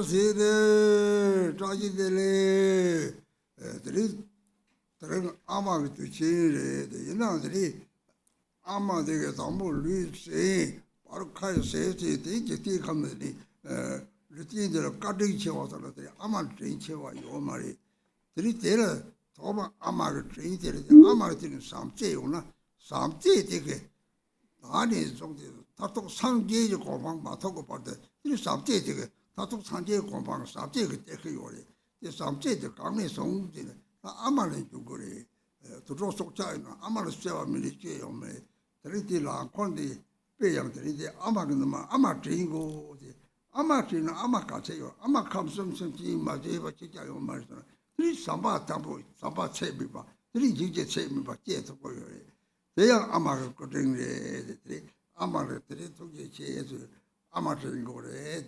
Sire, Tragedele, the Amag to Chile, the Yanadri, Ama de Zambo, Lucy, Parkai says, the company, the thing that cutting chewers, the Amag train chewa, you marry. Three tailor, Toma Amag train, the Amag in some cheuna, some tea ticket. 아니 좀 다톡 상계의 공방 마토고 받대 이 삼제지게 다톡 상계의 공방 삼제게 때그요래 이 삼제의 강내 성지네 아마는 주거래 도로 속자이나 아마를 세워 밀리게 오메 드리디라 콘디 배양들이 아마는 아마 드인고 아마지는 아마가세요 아마 감성성지 맞아요 진짜요 말이잖아 이 삼바 담보 삼바 체비바 이 이제 체비바 계속 보여요 대양 아마를 거든지 아마를 들이도게 제에서 아마를 거래.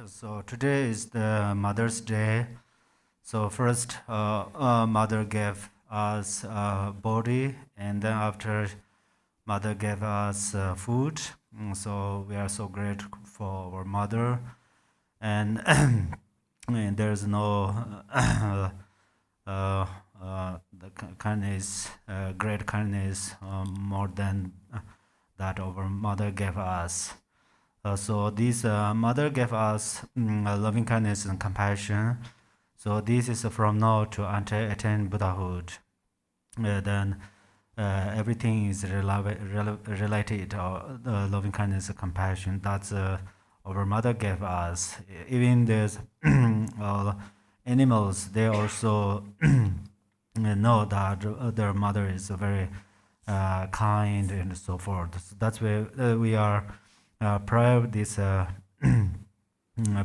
So today is the Mother's Day. So first, Mother gave us body, and then after, Mother gave us food. So we are so grateful for our mother, and, and there's no. The kindness, great kindness, more than that our mother gave us. So this mother gave us loving kindness and compassion. So this is from now to until attain Buddhahood. Then everything is related to loving kindness and compassion. That's our mother gave us. Even there's animals, they also know that their mother is very kind and so forth. So that's why we are pray this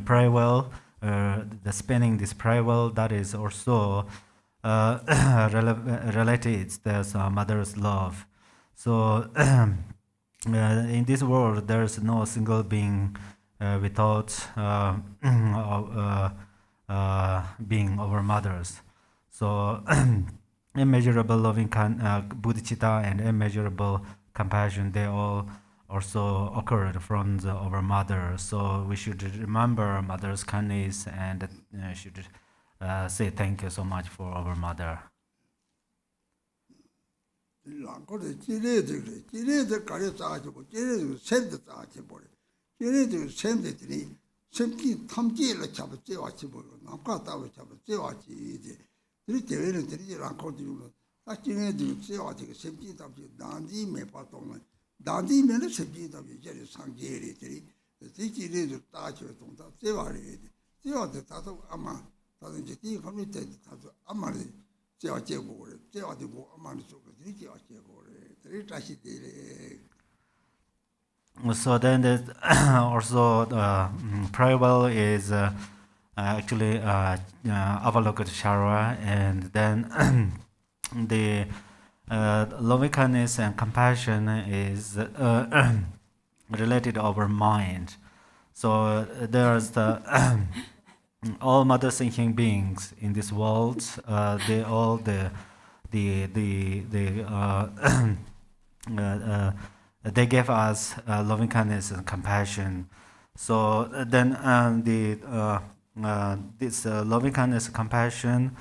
pray well. The spinning this pray well, that is also related to mother's love. So in this world, there is no single being without being our mothers. So immeasurable loving bodhicitta and immeasurable compassion, they all also occurred from our mother. So we should remember mother's kindness and should say thank you so much for our mother. semki tamji la chaba jewa chibo namka tawa chaba jewa chi diri dewe diri ranko diyo ta jine diyo jewa chiga semki tamji dandi me pa tonga dandi me la semki tamji jari sangye re diri jine diyo ta chiwa tongta jewa re jewa de tato ama tato je di kami te tato ama re jewa jego re jewa de go ama re soka diri jewa jego re diri tashi diri. So then also prayer well is actually Avalokiteshvara, and then the loving kindness and compassion is related to our mind. So there's the all mother thinking beings in this world. They all they gave us loving kindness and compassion. So then this loving kindness and compassion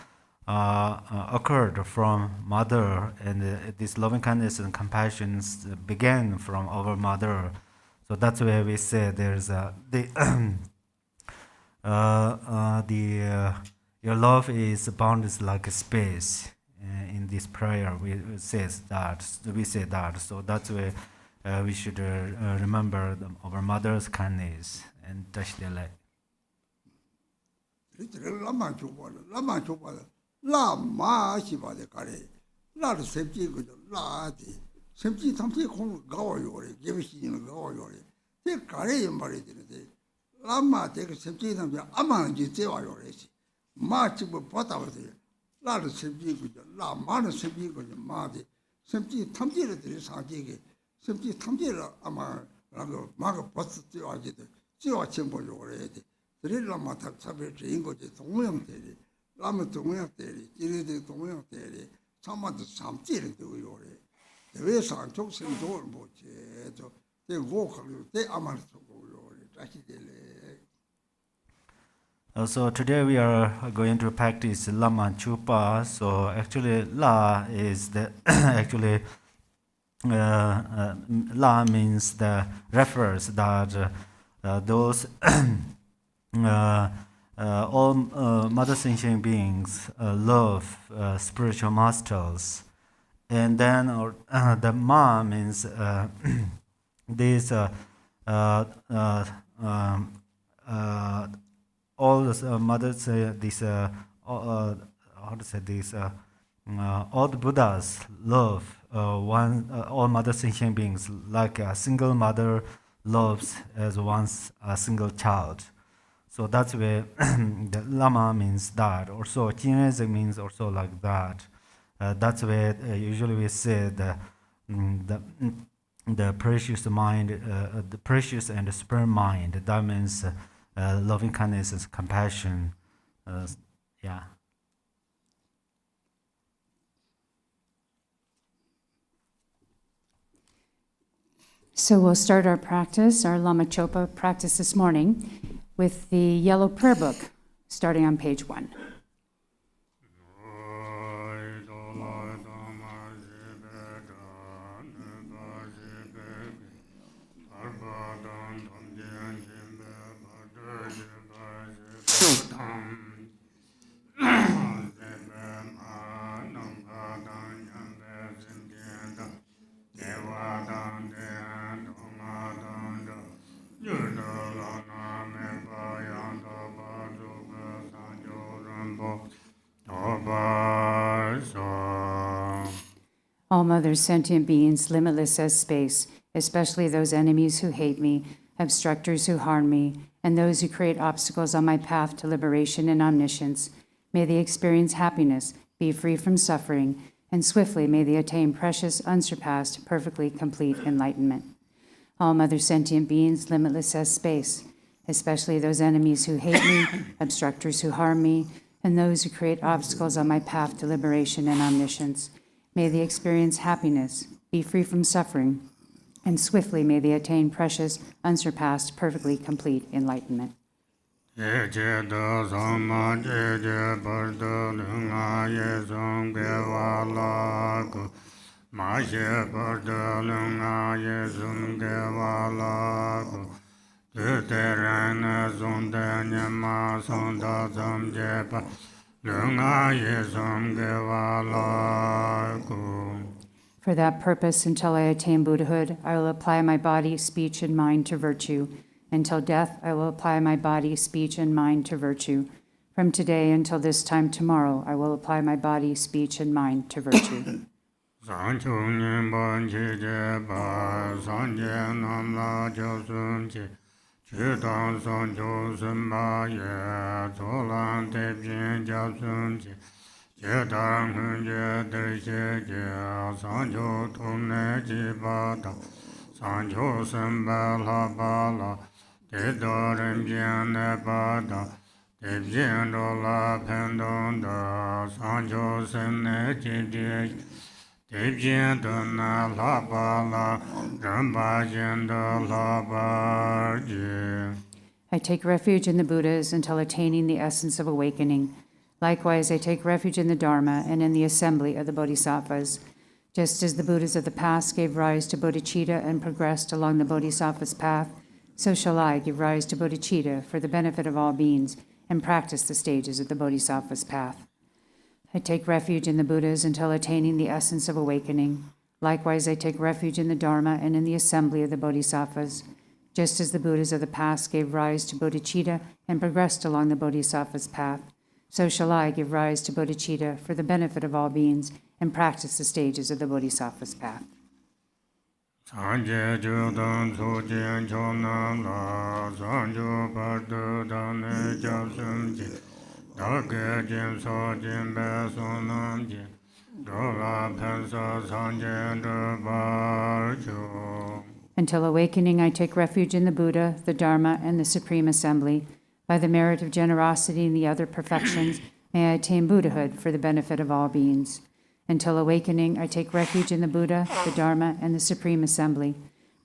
occurred from mother, and this loving kindness and compassion began from our mother. So that's why we say there's your love is boundless like a space. In this prayer, we say that. So that's why. We should remember our mother's kindness and touch their leg. Lama Chopa, Lama Chopa, Lama Chöpa de Kare, La Septi, La Di, Septi Tamti Kong Gawayori, Gavin Gawayori, take Kare married in the day. Lama take Septi Tamti, Amanji Tewayori, March Potawati, La Septi, La Mana Septi, Madi, Septi Tamti, Sangigi. Simply Tamjira Ama Rago Maga Post Tiwajit, Tiwa Chimbo already. The Lama Tabi Ingo, Tongyang Terry, Lama Tongyang Terry, Jiri Tongyang Terry, some of the Sam Tiri do you already. The way San took some door boat, they walk, they aman to go. So today we are going to practice Lama Chöpa. So actually, La is the actually La means the refers that those all mother sentient beings love spiritual masters, and then the Ma means these all the mothers these how to say this all the Buddhas love all mother sentient beings like a single mother loves as a single child. So that's where the Lama means that. Also, Chinese means also like that. That's where usually we say the precious mind, the precious and the supreme mind. That means loving kindness and compassion. Yeah. So we'll start our practice, our Lama Chopa practice this morning, with the yellow prayer book, starting on page 1. All mothers, sentient beings, limitless as space, especially those enemies who hate me, obstructors who harm me, and those who create obstacles on my path to liberation and omniscience, may they experience happiness, be free from suffering, and swiftly may they attain precious, unsurpassed, perfectly complete enlightenment. All mother, sentient beings, limitless as space, especially those enemies who hate me, obstructors who harm me, and those who create obstacles on my path to liberation and omniscience, may they experience happiness, be free from suffering, and swiftly may they attain precious, unsurpassed, perfectly complete enlightenment. For that purpose, until I attain Buddhahood, I will apply my body, speech, and mind to virtue. Until death, I will apply my body, speech, and mind to virtue. From today until this time tomorrow, I will apply my body, speech, and mind to virtue. I take refuge in the Buddhas until attaining the essence of awakening. Likewise, I take refuge in the Dharma and in the assembly of the Bodhisattvas. Just as the Buddhas of the past gave rise to bodhicitta and progressed along the Bodhisattva's path, so shall I give rise to bodhicitta for the benefit of all beings and practice the stages of the Bodhisattva's path. I take refuge in the Buddhas until attaining the essence of awakening. Likewise, I take refuge in the Dharma and in the assembly of the Bodhisattvas. Just as the Buddhas of the past gave rise to bodhicitta and progressed along the Bodhisattva's path, so shall I give rise to bodhicitta for the benefit of all beings and practice the stages of the Bodhisattva's path. Until awakening, I take refuge in the Buddha, the Dharma, and the Supreme Assembly. By the merit of generosity and the other perfections, may I attain Buddhahood for the benefit of all beings. Until awakening, I take refuge in the Buddha, the Dharma, and the Supreme Assembly.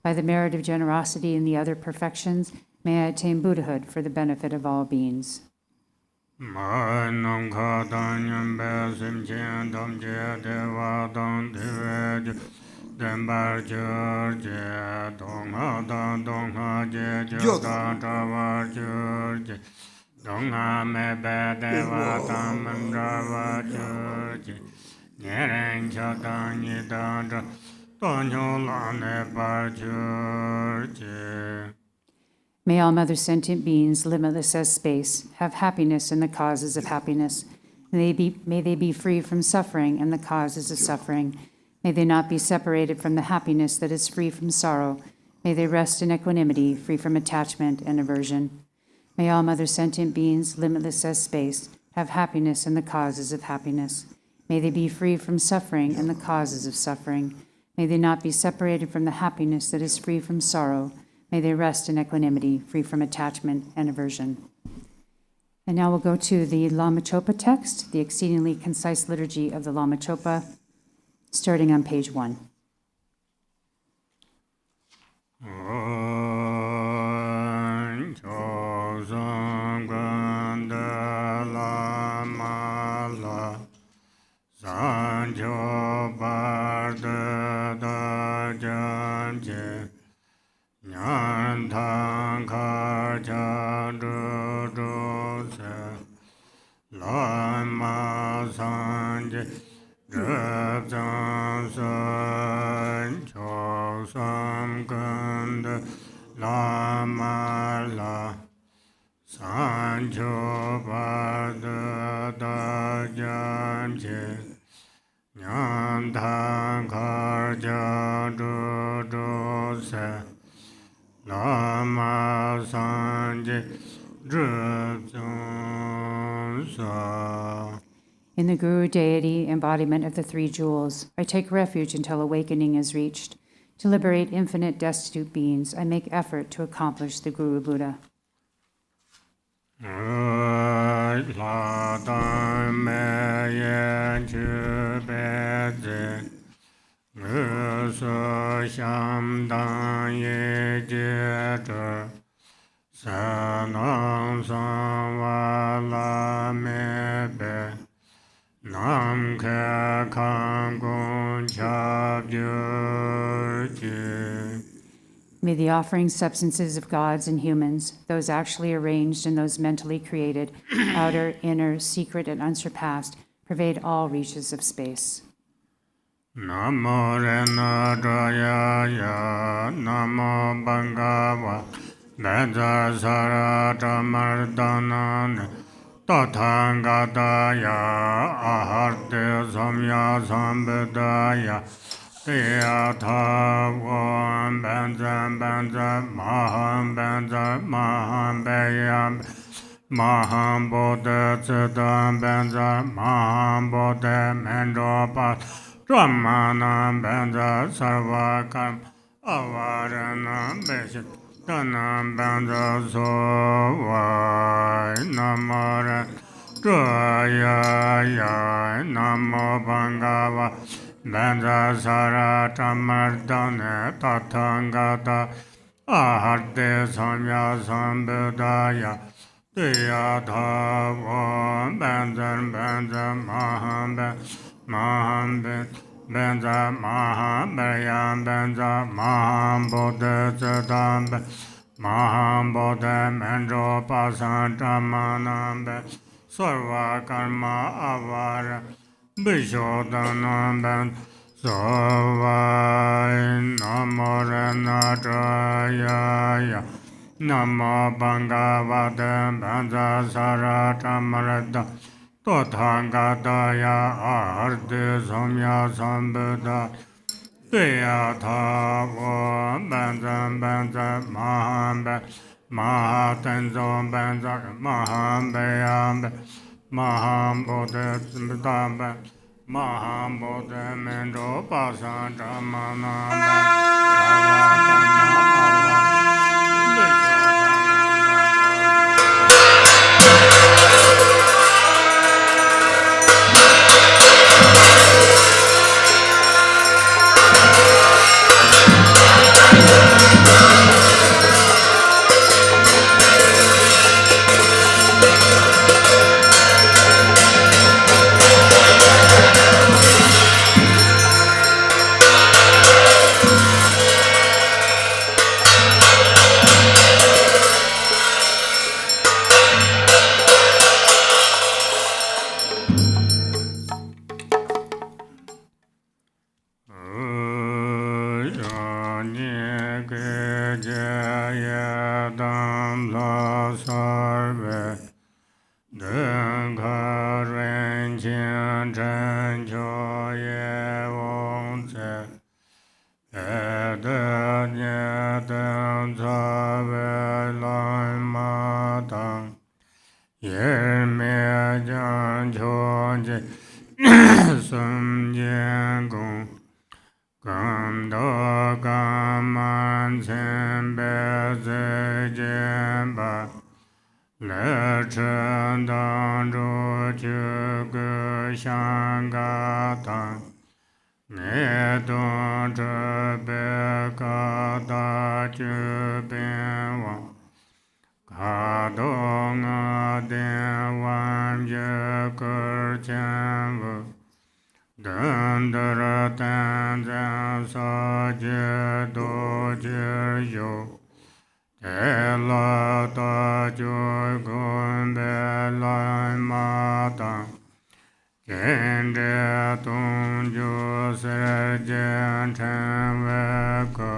By the merit of generosity and the other perfections, may I attain Buddhahood for the benefit of all beings. May all Mother sentient beings, limitless as space, have happiness in the causes of happiness. May they be free from suffering and the causes of suffering. May they not be separated from the happiness that is free from sorrow. May they rest in equanimity, free from attachment and aversion. May all Mother sentient beings, limitless as space, have happiness in the causes of happiness. May they be free from suffering and the causes of suffering. May they not be separated from the happiness that is free from sorrow. May they rest in equanimity, free from attachment and aversion. And now we'll go to the Lama Chopa text, the exceedingly concise liturgy of the Lama Chopa, starting on page 1. In the Guru deity, embodiment of the three jewels, I take refuge until awakening is reached. To liberate infinite destitute beings, I make effort to accomplish the Guru Buddha. May the offering substances of gods and humans, those actually arranged and those mentally created, outer, inner, secret, and unsurpassed, pervade all reaches of space. Namo Rena Draya Namo Bhagava Vedra Sarata Mardanan Tathangataya Aharte Samya Sambhadaya Tiyatha Vam Benza Benza Maham Benza Maham Bayam Maham Bodha Siddham Benza Maham Bodha Mendopat Ramana Benza Sarvakam Avarana Beshit Tanam Benza Sovai Namara Draya Namo Bhagava Benza Sarata Mardane Tathangata Aharte Samya Sambhadaya Tiyatha Vam Benza Maham Maham Benza Maham Bayam Benza Maham Bodha Siddham Maham Bodha Mendro Pasanta Manam Sarva Karma Avara Bishodanam Ben Sovai Namo Renatraya Namo Bhagavate Benza Sarata Marada Tathangataya Aharte Samya Sambhada Tiyatha Vam Benza Maham Mahatenzo Benza Maham Bayam Maham Bodha Siddham Maham Bodha Mendo Pasanta Manam choje sum yen gong gam do gam man chen be ze jen ba le chen dang zhu ju ge xiang ga tang ne dong zhe be ga da ju bin wang ga dong a den wan ye ge jian wu dan da dan zan sa je do je you te la da ju gun be la ma da gen de dong ju se jian chen we ge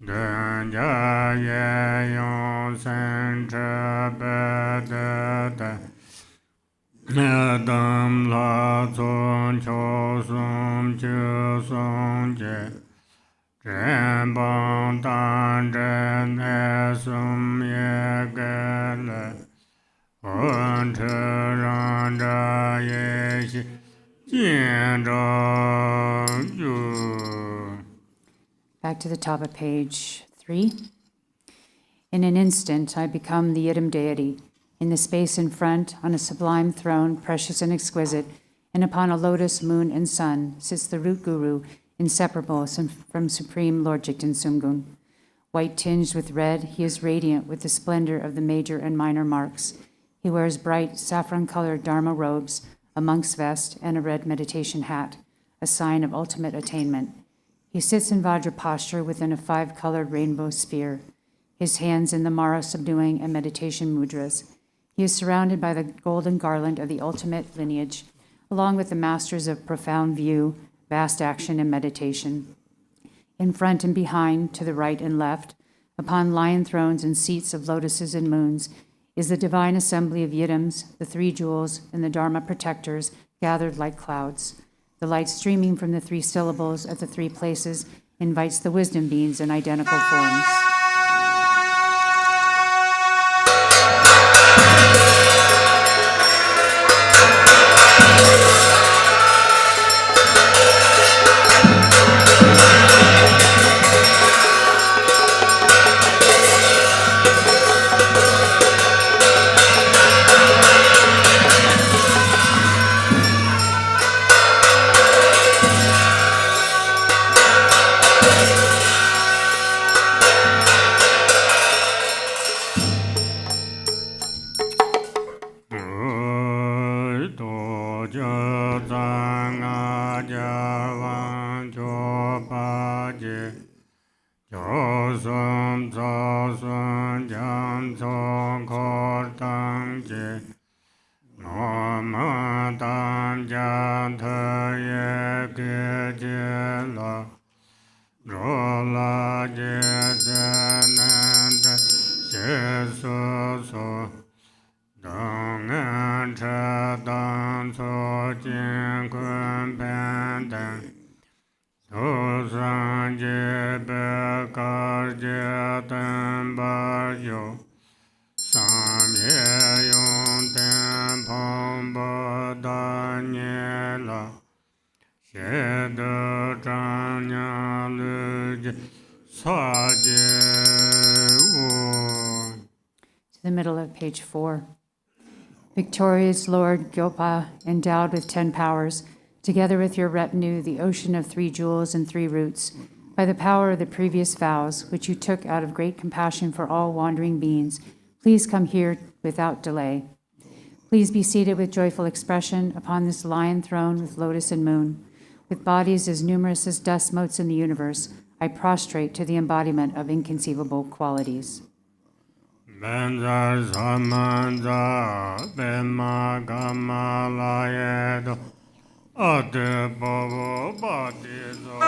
dan ja ye yong san che be de de Dam la zon cho sum chu song je zhen bang dan zhen e sum ye ge le wen che ran zha ye xi jian zhang yu. Back to the top of page 3. In an instant, I become the Yidam deity. In the space in front, on a sublime throne, precious and exquisite, and upon a lotus, moon, and sun, sits the root guru, inseparable from Supreme Lord Jigten Sumgun. White tinged with red, he is radiant with the splendor of the major and minor marks. He wears bright saffron-colored Dharma robes, a monk's vest, and a red meditation hat, a sign of ultimate attainment. He sits in Vajra posture within a 5-colored rainbow sphere, his hands in the Mara subduing and meditation mudras. He is surrounded by the golden garland of the ultimate lineage, along with the masters of profound view, vast action, and meditation. In front and behind, to the right and left, upon lion thrones and seats of lotuses and moons, is the divine assembly of Yidams, the 3 jewels, and the Dharma protectors gathered like clouds. The light streaming from the 3 syllables at the 3 places invites the wisdom beings in identical forms. The middle of page 4. Victorious Lord Chöpa, endowed with 10 powers, together with your retinue, the ocean of 3 jewels and 3 roots, by the power of the previous vows, which you took out of great compassion for all wandering beings, please come here without delay. Please be seated with joyful expression upon this lion throne with lotus and moon. With bodies as numerous as dust motes in the universe, I prostrate to the embodiment of inconceivable qualities. Benza Samanza Bema Gamalayedo Ade Bobo Badizo.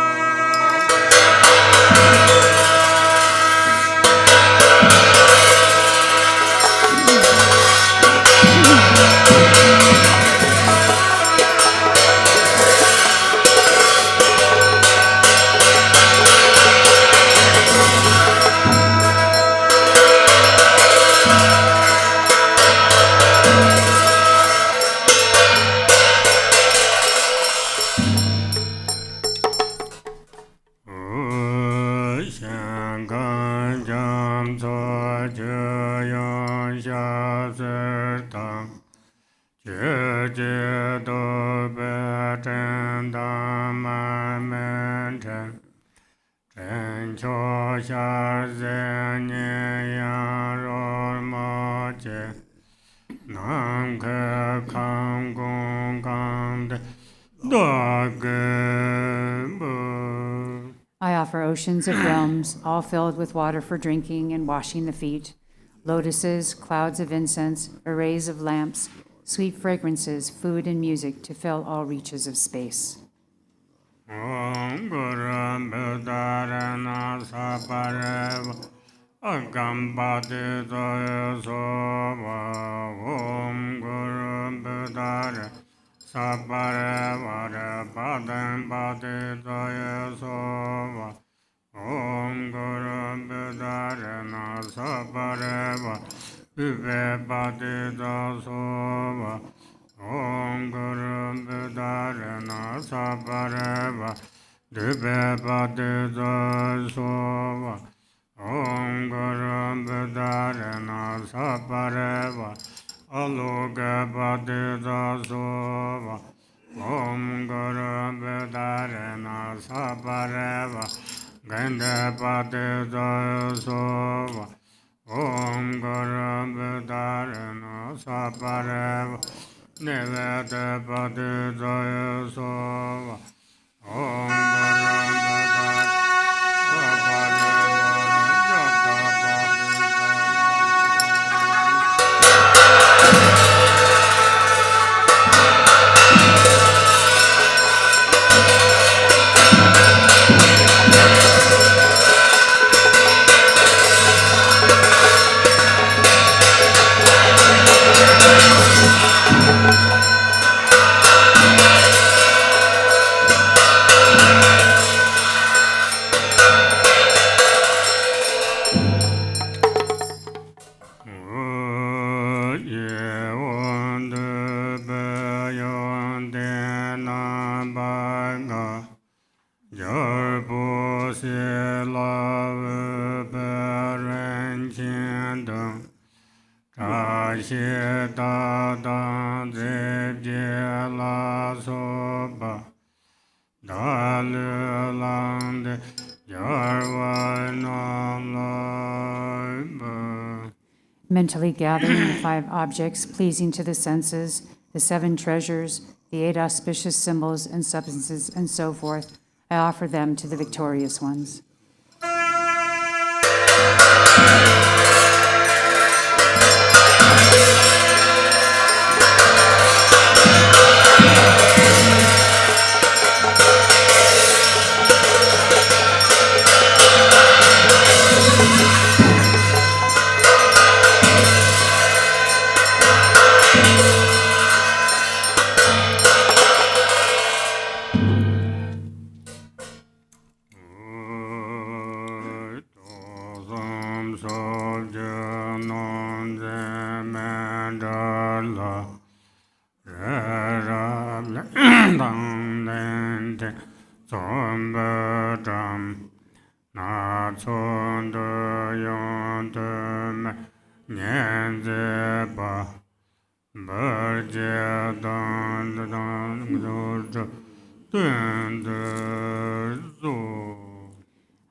I offer oceans of realms, all filled with water for drinking and washing the feet, lotuses, clouds of incense, arrays of lamps, sweet fragrances, food and music to fill all reaches of space. Om Guru Buddharana Sapareva Agambadi Daya Sova Om Guru Buddhara Sapareva Padam Badi Daya Sova Om Guru Buddharana Sapareva Vive Badi Daya Sova Om Guru Buddharana Sapareva Dibe Badi Sova Om Guru Buddharana Sapareva Aloga Badi Sova Om Guru Buddharana Sapareva Ganda Badi Sova Om Guru Buddharana Sapareva Nevada Badi Jaya Sova Om Guru Buddha Mentally gathering the 5 objects pleasing to the senses, the 7 treasures, the 8 auspicious symbols and substances, and so forth, I offer them to the victorious ones.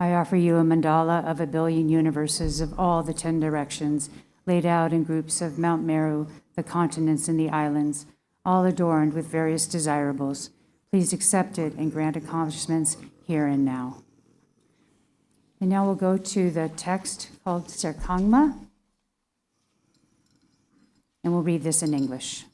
I offer you a mandala of 1 billion universes of all the 10 directions, laid out in groups of Mount Meru, the continents and the islands, all adorned with various desirables. Please accept it and grant accomplishments here and now. And now we'll go to the text called Sangma, and we'll read this in English.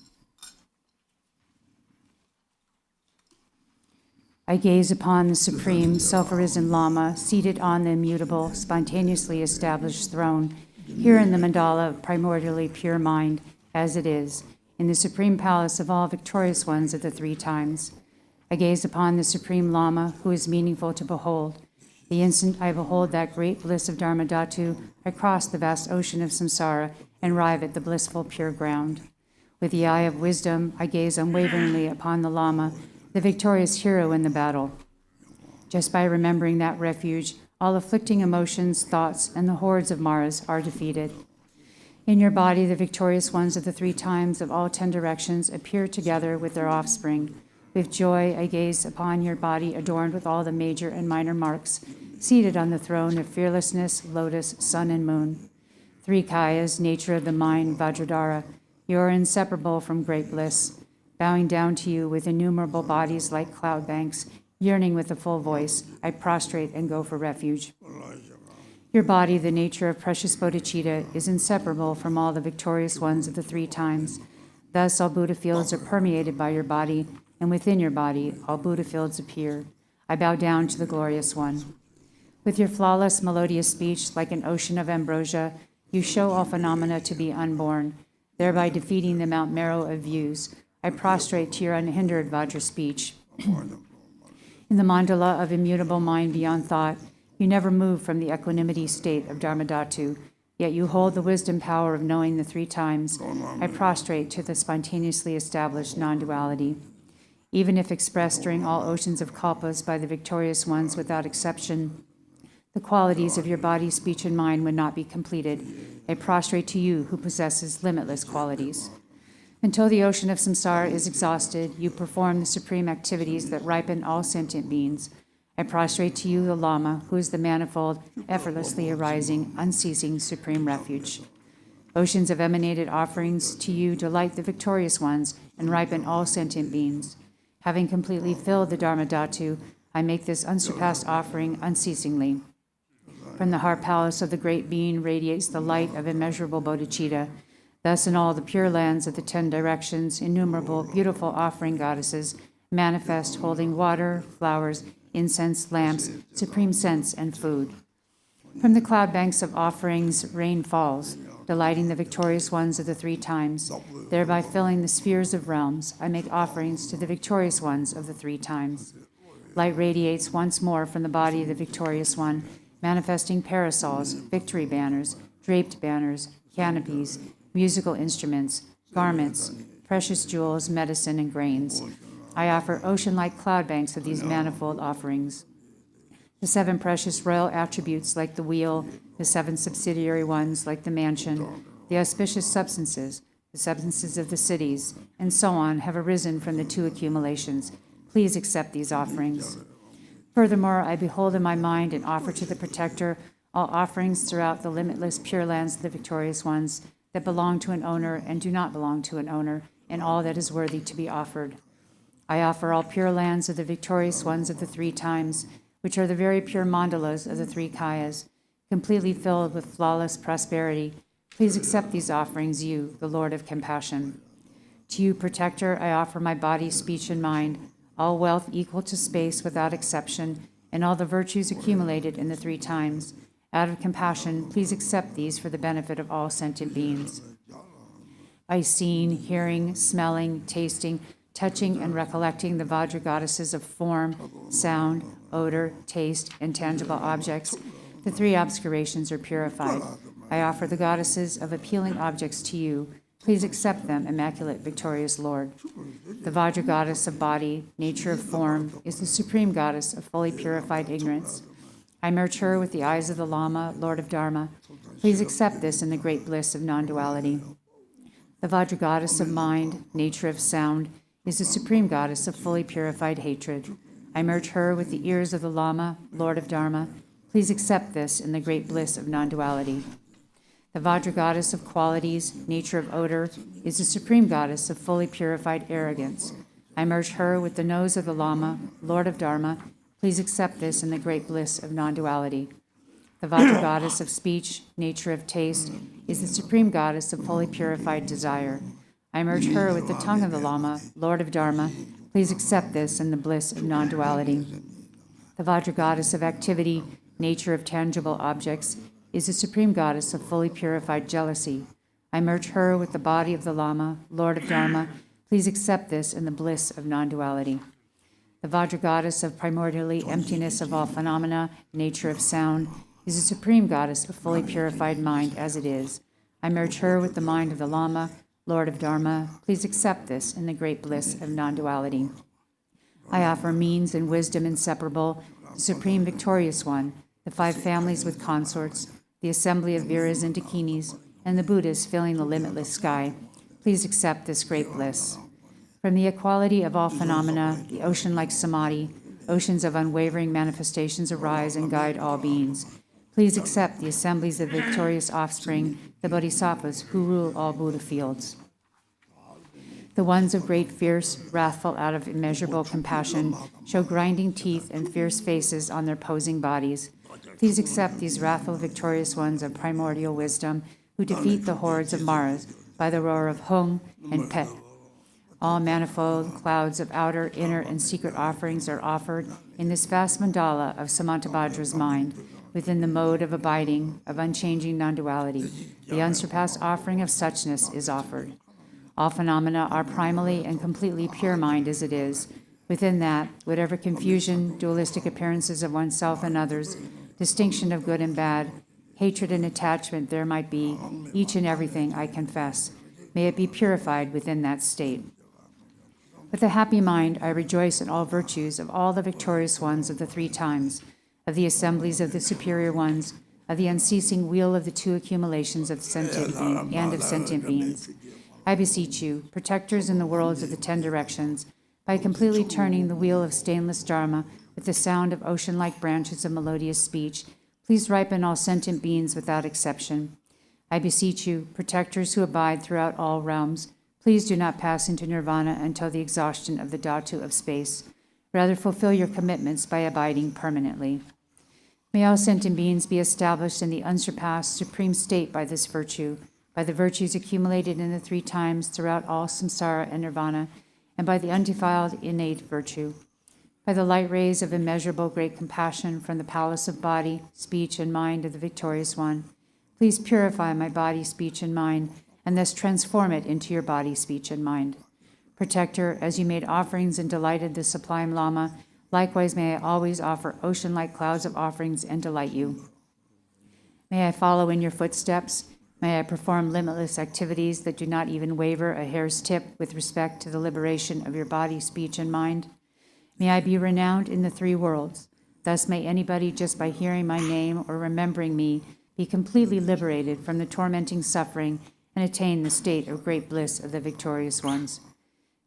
I gaze upon the supreme, self-arisen Lama, seated on the immutable, spontaneously established throne, here in the mandala of primordially pure mind, as it is, in the supreme palace of all victorious ones of the 3 times. I gaze upon the supreme Lama, who is meaningful to behold. The instant I behold that great bliss of Dharmadhatu, I cross the vast ocean of samsara and arrive at the blissful pure ground. With the eye of wisdom, I gaze unwaveringly upon the Lama, the victorious hero in the battle. Just by remembering that refuge, all afflicting emotions, thoughts, and the hordes of Maras are defeated. In your body, the victorious ones of the 3 times of all 10 directions appear together with their offspring. With joy, I gaze upon your body adorned with all the major and minor marks, seated on the throne of fearlessness, lotus, sun, and moon. 3 kayas, nature of the mind, Vajradhara, you are inseparable from great bliss. Bowing down to you with innumerable bodies like cloud banks, yearning with a full voice, I prostrate and go for refuge. Your body, the nature of precious bodhicitta, is inseparable from all the victorious ones of the 3 times. Thus, all Buddha fields are permeated by your body, and within your body, all Buddha fields appear. I bow down to the glorious one. With your flawless, melodious speech, like an ocean of ambrosia, you show all phenomena to be unborn, thereby defeating the Mount Meru of views. I prostrate to your unhindered Vajra speech. In the mandala of immutable mind beyond thought, you never move from the equanimity state of Dharmadhatu, yet you hold the wisdom power of knowing the 3 times. I prostrate to the spontaneously established non-duality. Even if expressed during all oceans of kalpas by the victorious ones without exception, the qualities of your body, speech, and mind would not be completed. I prostrate to you who possesses limitless qualities. Until the ocean of samsara is exhausted, you perform the supreme activities that ripen all sentient beings. I prostrate to you, the Lama, who is the manifold, effortlessly arising, unceasing, supreme refuge. Oceans of emanated offerings to you delight the victorious ones and ripen all sentient beings. Having completely filled the Dharmadhatu, I make this unsurpassed offering unceasingly. From the heart palace of the great being radiates the light of immeasurable bodhicitta. Thus, in all the pure lands of the 10 directions, innumerable beautiful offering goddesses manifest holding water, flowers, incense, lamps, supreme scents, and food. From the cloud banks of offerings, rain falls, delighting the victorious ones of the 3 times, thereby filling the spheres of realms. I make offerings to the victorious ones of the 3 times. Light radiates once more from the body of the victorious one, manifesting parasols, victory banners, draped banners, canopies, musical instruments, garments, precious jewels, medicine, and grains. I offer ocean-like cloud banks of these manifold offerings. The 7 precious royal attributes like the wheel, the 7 subsidiary ones like the mansion, the auspicious substances, the substances of the cities, and so on have arisen from the 2 accumulations. Please accept these offerings. Furthermore, I behold in my mind and offer to the protector all offerings throughout the limitless pure lands of the victorious ones that belong to an owner and do not belong to an owner, and all that is worthy to be offered. I offer all pure lands of the victorious ones of the 3 times, which are the very pure mandalas of the 3 kayas, completely filled with flawless prosperity. Please accept these offerings, you, the Lord of compassion. To you, protector, I offer my body, speech, and mind, all wealth equal to space without exception, and all the virtues accumulated in the 3 times. Out of compassion, please accept these for the benefit of all sentient beings. By seeing, hearing, smelling, tasting, touching, and recollecting the Vajra goddesses of form, sound, odor, taste, and tangible objects, the 3 obscurations are purified. I offer the goddesses of appealing objects to you. Please accept them, Immaculate Victorious Lord. The Vajra goddess of body, nature of form, is the supreme goddess of fully purified ignorance. I merge her with the eyes of the Lama, Lord of Dharma. Please accept this in the great bliss of non-duality. The Vajra goddess of mind, nature of sound, is the supreme goddess of fully purified hatred. I merge her with the ears of the Lama, Lord of Dharma. Please accept this in the great bliss of non-duality. The Vajra goddess of qualities, nature of odor, is the supreme goddess of fully purified arrogance. I merge her with the nose of the Lama, Lord of Dharma. Please accept this in the great bliss of non-duality. The Vajra goddess of speech, nature of taste, is the supreme goddess of fully purified desire. I merge her with the tongue of the Lama, Lord of Dharma. Please accept this in the bliss of non-duality. The Vajra goddess of activity, nature of tangible objects, is the supreme goddess of fully purified jealousy. I merge her with the body of the Lama, Lord of Dharma. Please accept this in the bliss of non-duality. The Vajra goddess of primordially emptiness of all phenomena, nature of sound, is the supreme goddess of fully purified mind as it is. I merge her with the mind of the Lama, Lord of Dharma. Please accept this in the great bliss of non-duality. I offer means and wisdom inseparable, the supreme victorious one, the 5 families with consorts, the assembly of Viras and Dakinis, and the Buddhas filling the limitless sky. Please accept this great bliss. From the equality of all phenomena, the ocean-like samadhi, oceans of unwavering manifestations arise and guide all beings. Please accept the assemblies of victorious offspring, the bodhisattvas who rule all Buddha fields. The ones of great fierce, wrathful out of immeasurable compassion, show grinding teeth and fierce faces on their posing bodies. Please accept these wrathful victorious ones of primordial wisdom who defeat the hordes of Maras by the roar of Hung and Pet. All manifold clouds of outer, inner, and secret offerings are offered in this vast mandala of Samantabhadra's mind, within the mode of abiding, of unchanging non-duality. The unsurpassed offering of suchness is offered. All phenomena are primally and completely pure mind as it is. Within that, whatever confusion, dualistic appearances of oneself and others, distinction of good and bad, hatred and attachment there might be, each and everything I confess, may it be purified within that state. With a happy mind, I rejoice in all virtues of all the victorious ones of the three times, of the assemblies of the superior ones, of the unceasing wheel of the two accumulations of sentient and of sentient beings. I beseech you, protectors in the worlds of the 10 directions, by completely turning the wheel of stainless Dharma with the sound of ocean-like branches of melodious speech, please ripen all sentient beings without exception. I beseech you, protectors who abide throughout all realms, please do not pass into nirvana until the exhaustion of the dhatu of space. Rather, fulfill your commitments by abiding permanently. May all sentient beings be established in the unsurpassed supreme state by this virtue, by the virtues accumulated in the three times throughout all samsara and nirvana, and by the undefiled innate virtue. By the light rays of immeasurable great compassion from the palace of body, speech, and mind of the victorious one, please purify my body, speech, and mind, and thus transform it into your body, speech, and mind. Protector, as you made offerings and delighted the sublime Lama, likewise may I always offer ocean-like clouds of offerings and delight you. May I follow in your footsteps. May I perform limitless activities that do not even waver a hair's tip with respect to the liberation of your body, speech, and mind. May I be renowned in the three worlds. Thus may anybody, just by hearing my name or remembering me, be completely liberated from the tormenting suffering and attain the state of great bliss of the victorious ones.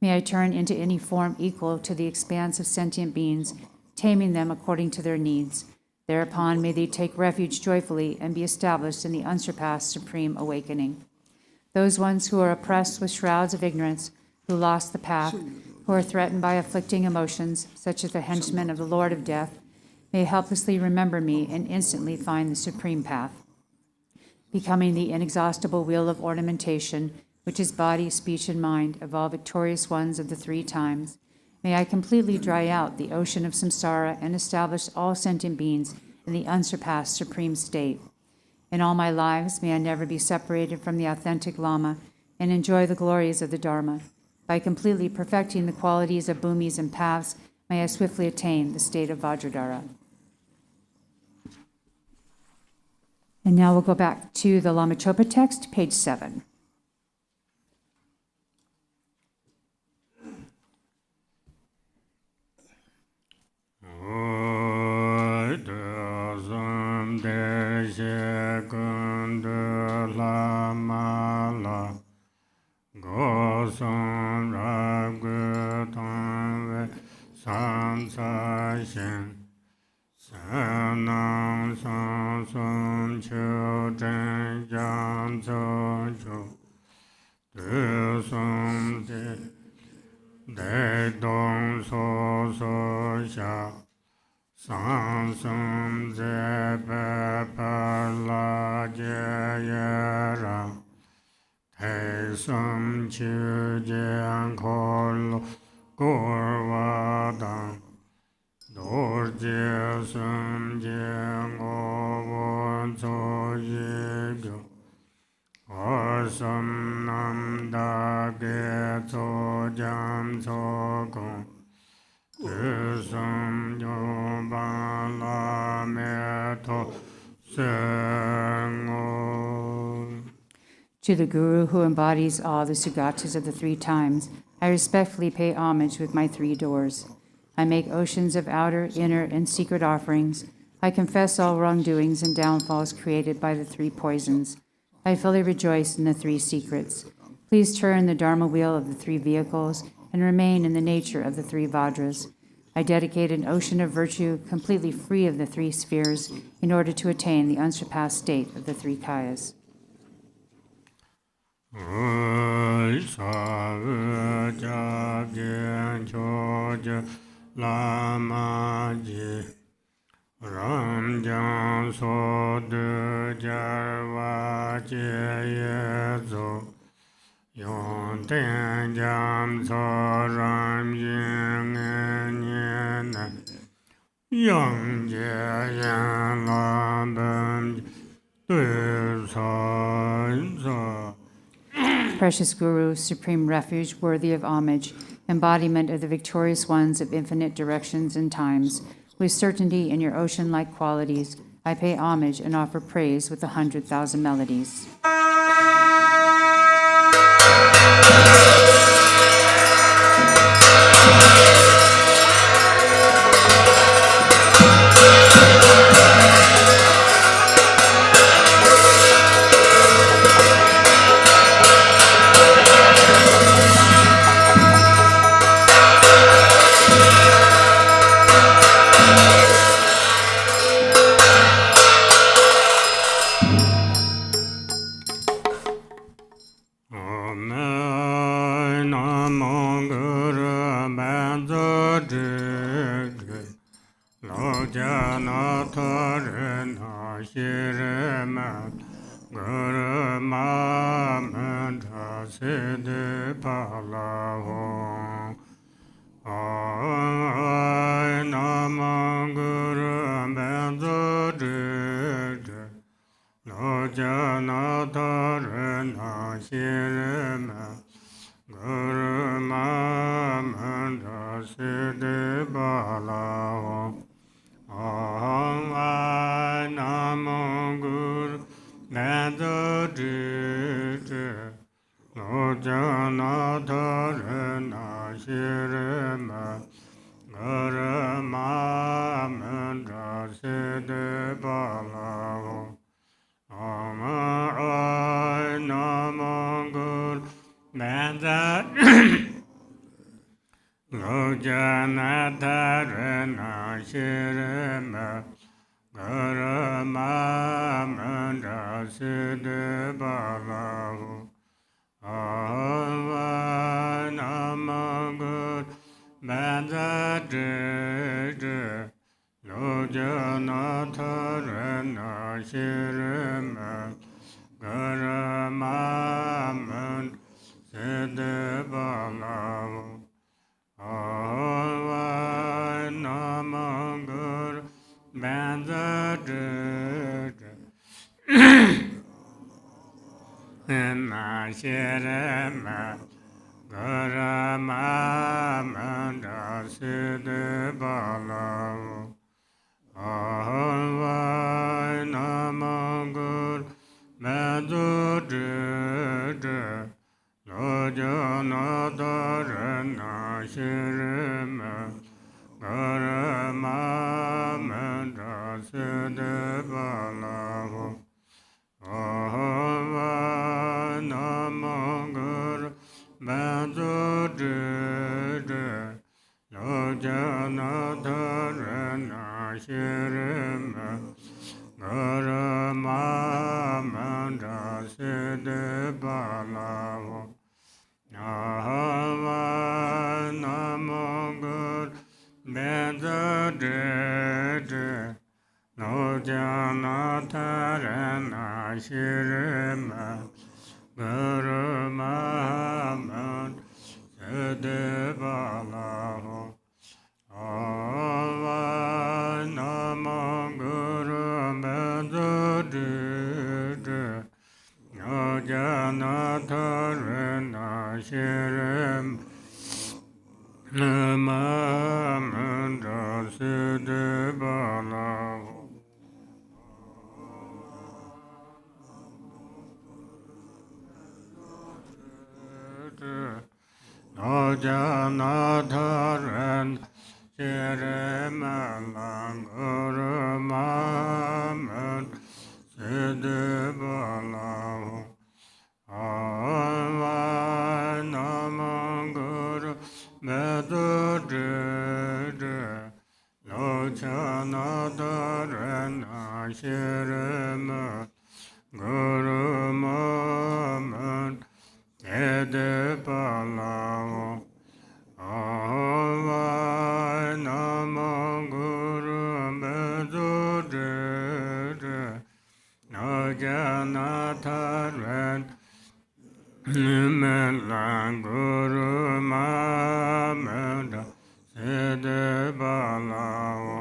May I turn into any form equal to the expanse of sentient beings, taming them according to their needs. Thereupon may they take refuge joyfully and be established in the unsurpassed supreme awakening. Those ones who are oppressed with shrouds of ignorance, who lost the path, who are threatened by afflicting emotions, such as the henchmen of the Lord of Death, may helplessly remember me and instantly find the supreme path. Becoming the inexhaustible wheel of ornamentation, which is body, speech, and mind of all victorious ones of the three times, may I completely dry out the ocean of samsara and establish all sentient beings in the unsurpassed supreme state. In all my lives, may I never be separated from the authentic Lama and enjoy the glories of the Dharma. By completely perfecting the qualities of bhumis and paths, may I swiftly attain the state of Vajradhara. And now we'll go back to the Lama Chopa text, page 7. To the Guru who embodies all the Sugatas of the three times, I respectfully pay homage with my three doors. I make oceans of outer, inner, and secret offerings. I confess all wrongdoings and downfalls created by the three poisons. I fully rejoice in the three secrets. Please turn the Dharma wheel of the three vehicles and remain in the nature of the three Vajras. I dedicate an ocean of virtue completely free of the three spheres in order to attain the unsurpassed state of the three kayas. Lama Ramjan Sodu Jarva Jeyezo Yon Ten Jam Soram Yin Yang Jeyan Lambam Tusa. Precious Guru, supreme refuge, worthy of homage, embodiment of the victorious ones of infinite directions and times, with certainty in your ocean-like qualities, I pay homage and offer praise with 100,000 melodies. Namanguru Medudre Lochanadharana Shirema Guru Maman Ede Palavo Namanguru Medudre Lochanadharana Guru Mamada Sede Balao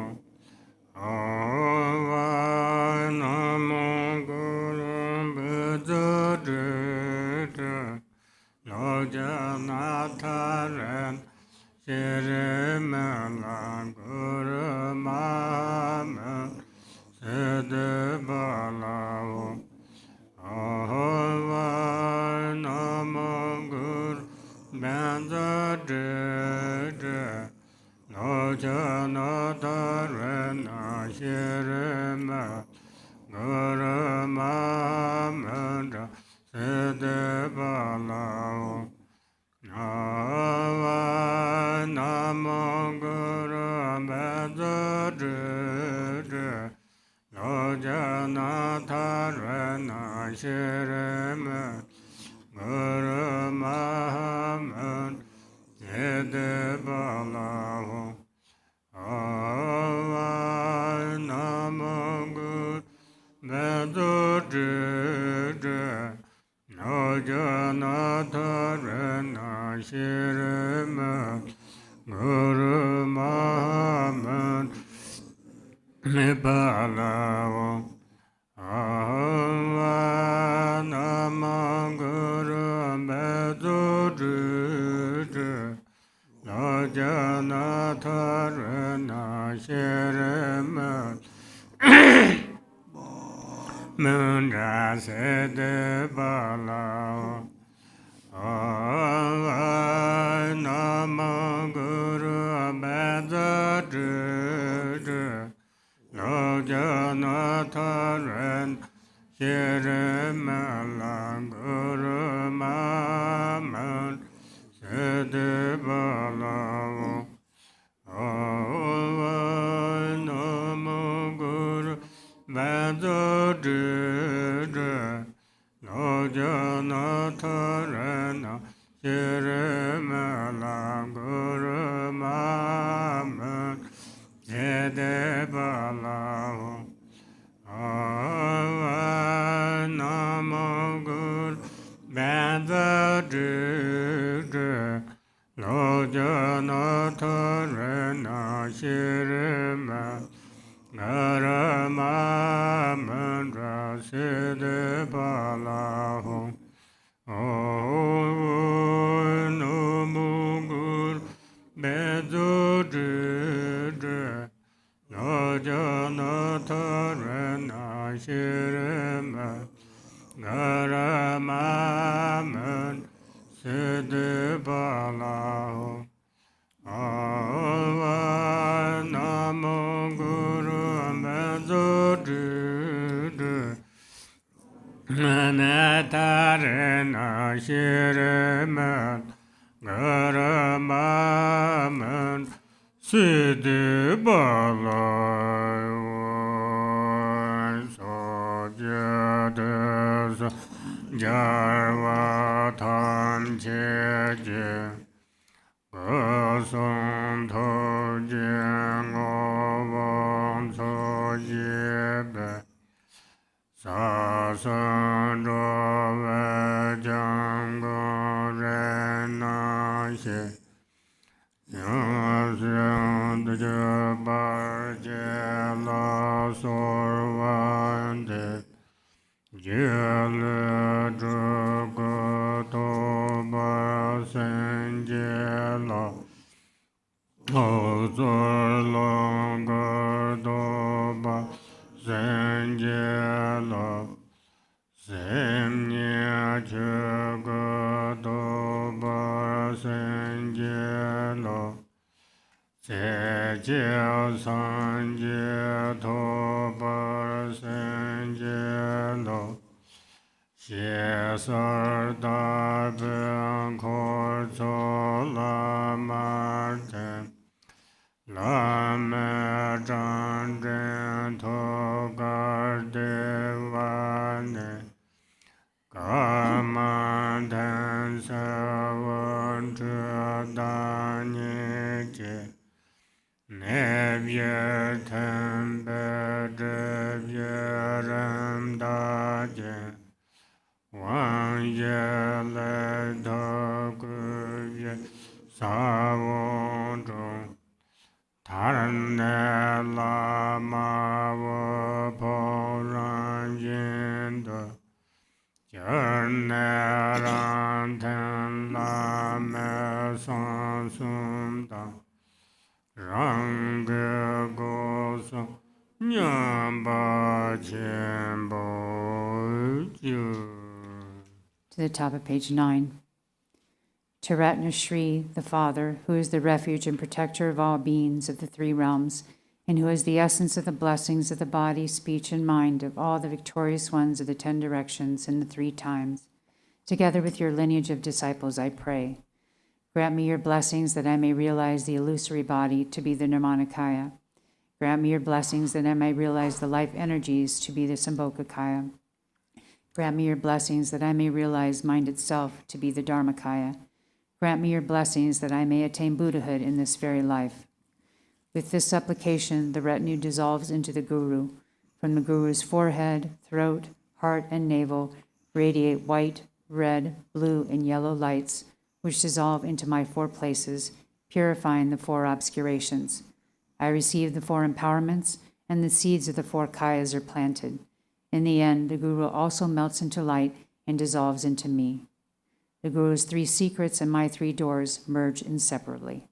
Namo Guru Bedudita Lojanatharan Shirimala Guru Mamada Sede Balao Namagur Bandadada Lojanatharana Shirima Guru Mamada Siddhibalao Namaguru Bandadada Lojanatharana Shirima Guru Mahamad Siddhibalao Namagur Vedudrida Lojanatharana Shirima Guru Mahamad Siddhibalao Namaguru Vedudrida Lojanatharana Shirima Munda Siddhibalao Namaguru Vedudrida Lojanatharana Shirima Guru Maman Siddhibalao Namaguru Vedudrida Lojanatharana Shirima Guru Maman Siddhibalao Namaguru Vedudrida Lojanatharana Shirima Guru Maman Siddhibalao Namaguru Vedudrida Lojanatharana Shirima Guru Maman Siddhibalao Namaguru Vedudrida Lojanatharana Shirima Guru Maman Siddhibalao Sojadasa Jarvatan Cheje Gosong Tojeng Ovam Sojebe Sasan Rove Jango Renashe Yasyant Jabarjela Sorvande Jele Drugotoba Senjela Ozorlongodoba Senjela Semnya Chugodoba Senjela Sejel Sanje Toba Senjela Shesarda ben korso lamarte Lama Chöpa Sadhana Kamandan Savan Chödanike Nevyatan Bedevyaram Daje Vanyele Dhokuvye Savondro Tarane Lama Vaporanjinda Yarneranten Lama Sansumda Ranga Gosa Nyamba Chembo To the top of page 9. To Ratna Shri, the Father, who is the refuge and protector of all beings of the three realms, and who is the essence of the blessings of the body, speech, and mind of all the victorious ones of the 10 directions in the 3 times. Together with your lineage of disciples, I pray. Grant me your blessings that I may realize the illusory body to be the Nirmanakaya. Grant me your blessings that I may realize the life energies to be the Sambhogakaya. Grant me your blessings that I may realize mind itself to be the Dharmakaya. Grant me your blessings that I may attain Buddhahood in this very life. With this supplication, the retinue dissolves into the Guru. From the Guru's forehead, throat, heart, and navel radiate white, red, blue, and yellow lights, which dissolve into my 4 places, purifying the 4 obscurations. I receive the 4 empowerments, and the seeds of the 4 kayas are planted. In the end, the Guru also melts into light and dissolves into me. The Guru's 3 secrets and my 3 doors merge inseparably.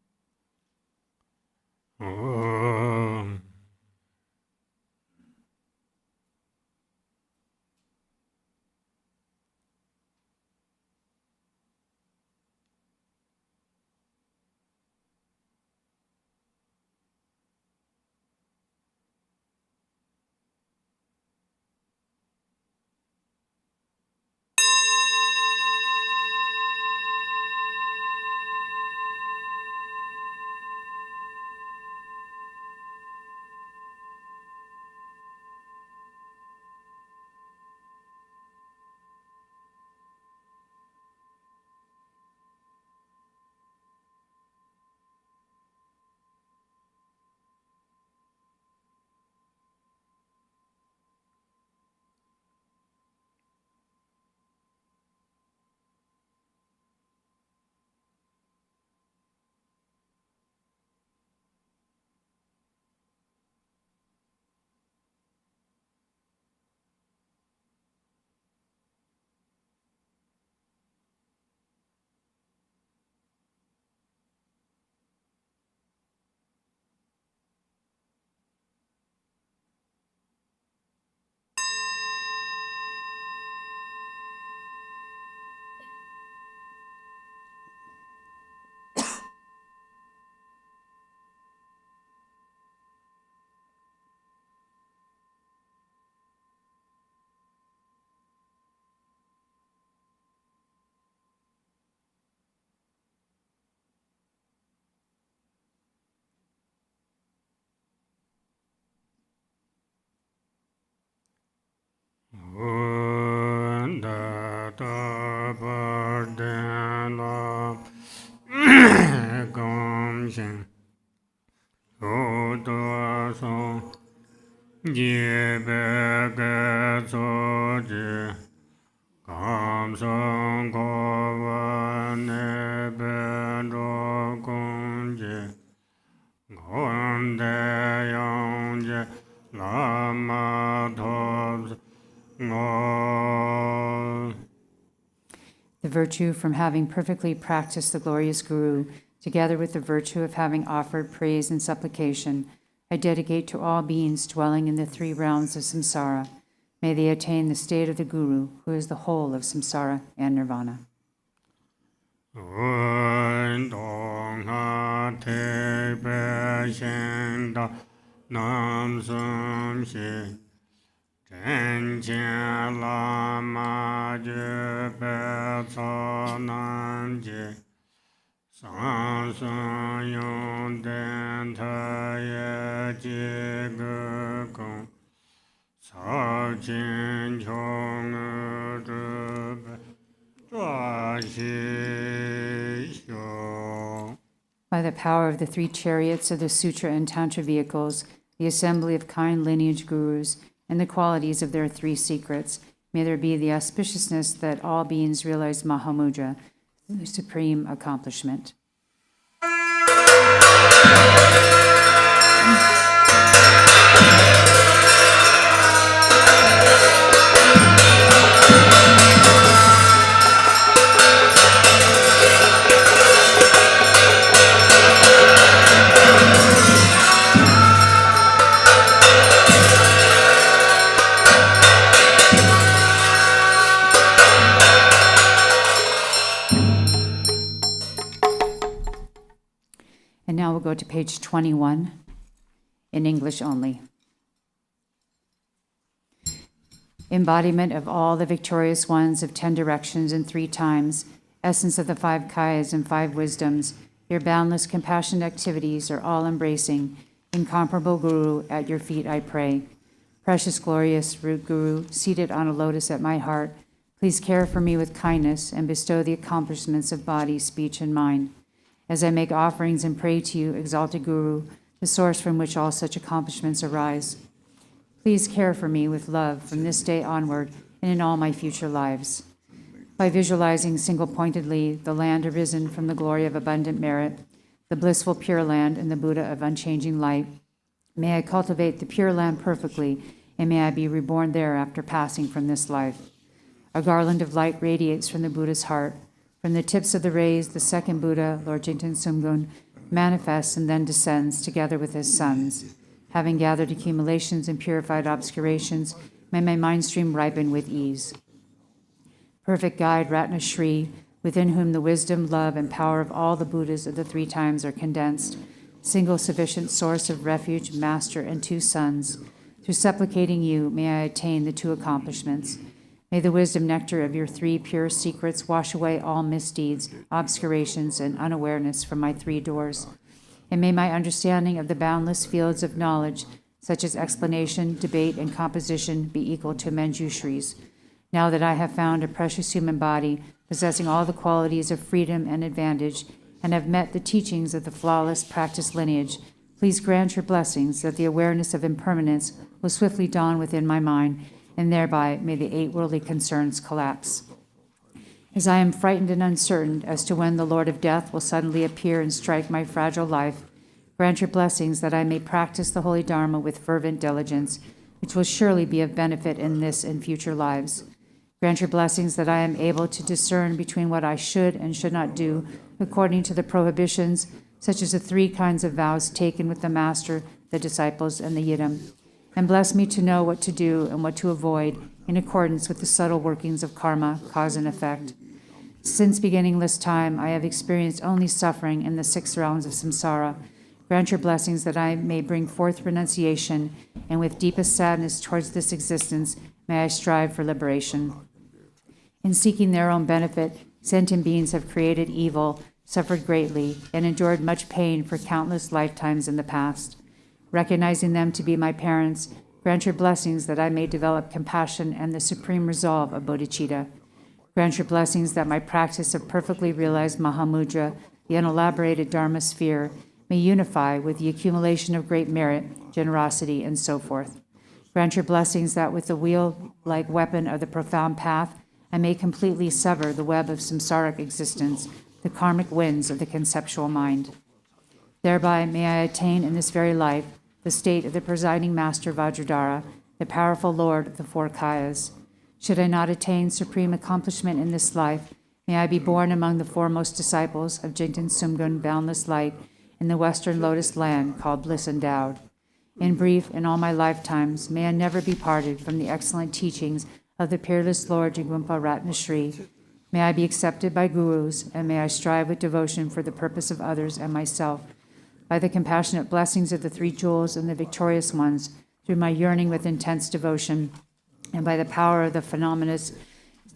The virtue from having perfectly practiced the glorious Guru, together with the virtue of having offered praise and supplication, I dedicate to all beings dwelling in the 3 realms of samsara. May they attain the state of the Guru, who is the whole of samsara and nirvana. Tenchen Lama Chöpa Sadhana Sansun Yung Den Taya Jiga Gong Sa Chin Chong Zhuba Zhua Xi Xiu. By the power of the three chariots of the Sutra and Tantra vehicles, the assembly of kind lineage gurus, and the qualities of their three secrets, may there be the auspiciousness that all beings realize Mahamudra, the supreme accomplishment. And now we'll go to page 21, in English only. Embodiment of all the victorious ones of 10 directions and 3 times, essence of the 5 kayas and 5 wisdoms, your boundless compassionate activities are all embracing. Incomparable Guru, at your feet I pray. Precious, glorious root Guru, seated on a lotus at my heart, please care for me with kindness and bestow the accomplishments of body, speech, and mind. As I make offerings and pray to you, exalted Guru, the source from which all such accomplishments arise, please care for me with love from this day onward and in all my future lives. By visualizing single-pointedly the land arisen from the glory of abundant merit, the blissful Pure Land and the Buddha of unchanging light, may I cultivate the Pure Land perfectly, and may I be reborn there after passing from this life. A garland of light radiates from the Buddha's heart. From the tips of the rays, the second Buddha, Lord Jigten Sumgun, manifests and then descends together with his sons. Having gathered accumulations and purified obscurations, may my mind stream ripen with ease. Perfect guide Ratna Shri, within whom the wisdom, love, and power of all the Buddhas of the 3 times are condensed, single sufficient source of refuge, master, and 2 sons. Through supplicating you, may I attain the 2 accomplishments. May the wisdom nectar of your 3 pure secrets wash away all misdeeds, obscurations, and unawareness from my 3 doors. And may my understanding of the boundless fields of knowledge, such as explanation, debate, and composition, be equal to Manjushri's. Now that I have found a precious human body possessing all the qualities of freedom and advantage, and have met the teachings of the flawless practice lineage, please grant your blessings that the awareness of impermanence will swiftly dawn within my mind, and thereby may the 8 worldly concerns collapse. As I am frightened and uncertain as to when the Lord of Death will suddenly appear and strike my fragile life, grant your blessings that I may practice the Holy Dharma with fervent diligence, which will surely be of benefit in this and future lives. Grant your blessings that I am able to discern between what I should and should not do according to the prohibitions, such as the 3 kinds of vows taken with the Master, the disciples, and the Yidam. And bless me to know what to do and what to avoid in accordance with the subtle workings of karma, cause and effect. Since beginningless time, I have experienced only suffering in the 6 realms of samsara. Grant your blessings that I may bring forth renunciation, and with deepest sadness towards this existence, may I strive for liberation. In seeking their own benefit, sentient beings have created evil, suffered greatly, and endured much pain for countless lifetimes in the past. Recognizing them to be my parents, grant your blessings that I may develop compassion and the supreme resolve of bodhicitta. Grant your blessings that my practice of perfectly realized Mahamudra, the unelaborated Dharma sphere, may unify with the accumulation of great merit, generosity, and so forth. Grant your blessings that with the wheel-like weapon of the profound path, I may completely sever the web of samsaric existence, the karmic winds of the conceptual mind. Thereby may I attain in this very life the state of the presiding master Vajradhara, the powerful lord of the 4 kayas. Should I not attain supreme accomplishment in this life, may I be born among the foremost disciples of Jigten Sumgun boundless light in the western lotus land called Bliss Endowed. In brief, in all my lifetimes, may I never be parted from the excellent teachings of the peerless Lord Jigwumpa Ratnashri. May I be accepted by gurus, and may I strive with devotion for the purpose of others and myself. By the compassionate blessings of the 3 jewels and the victorious ones, through my yearning with intense devotion, and by the power of the phenomena's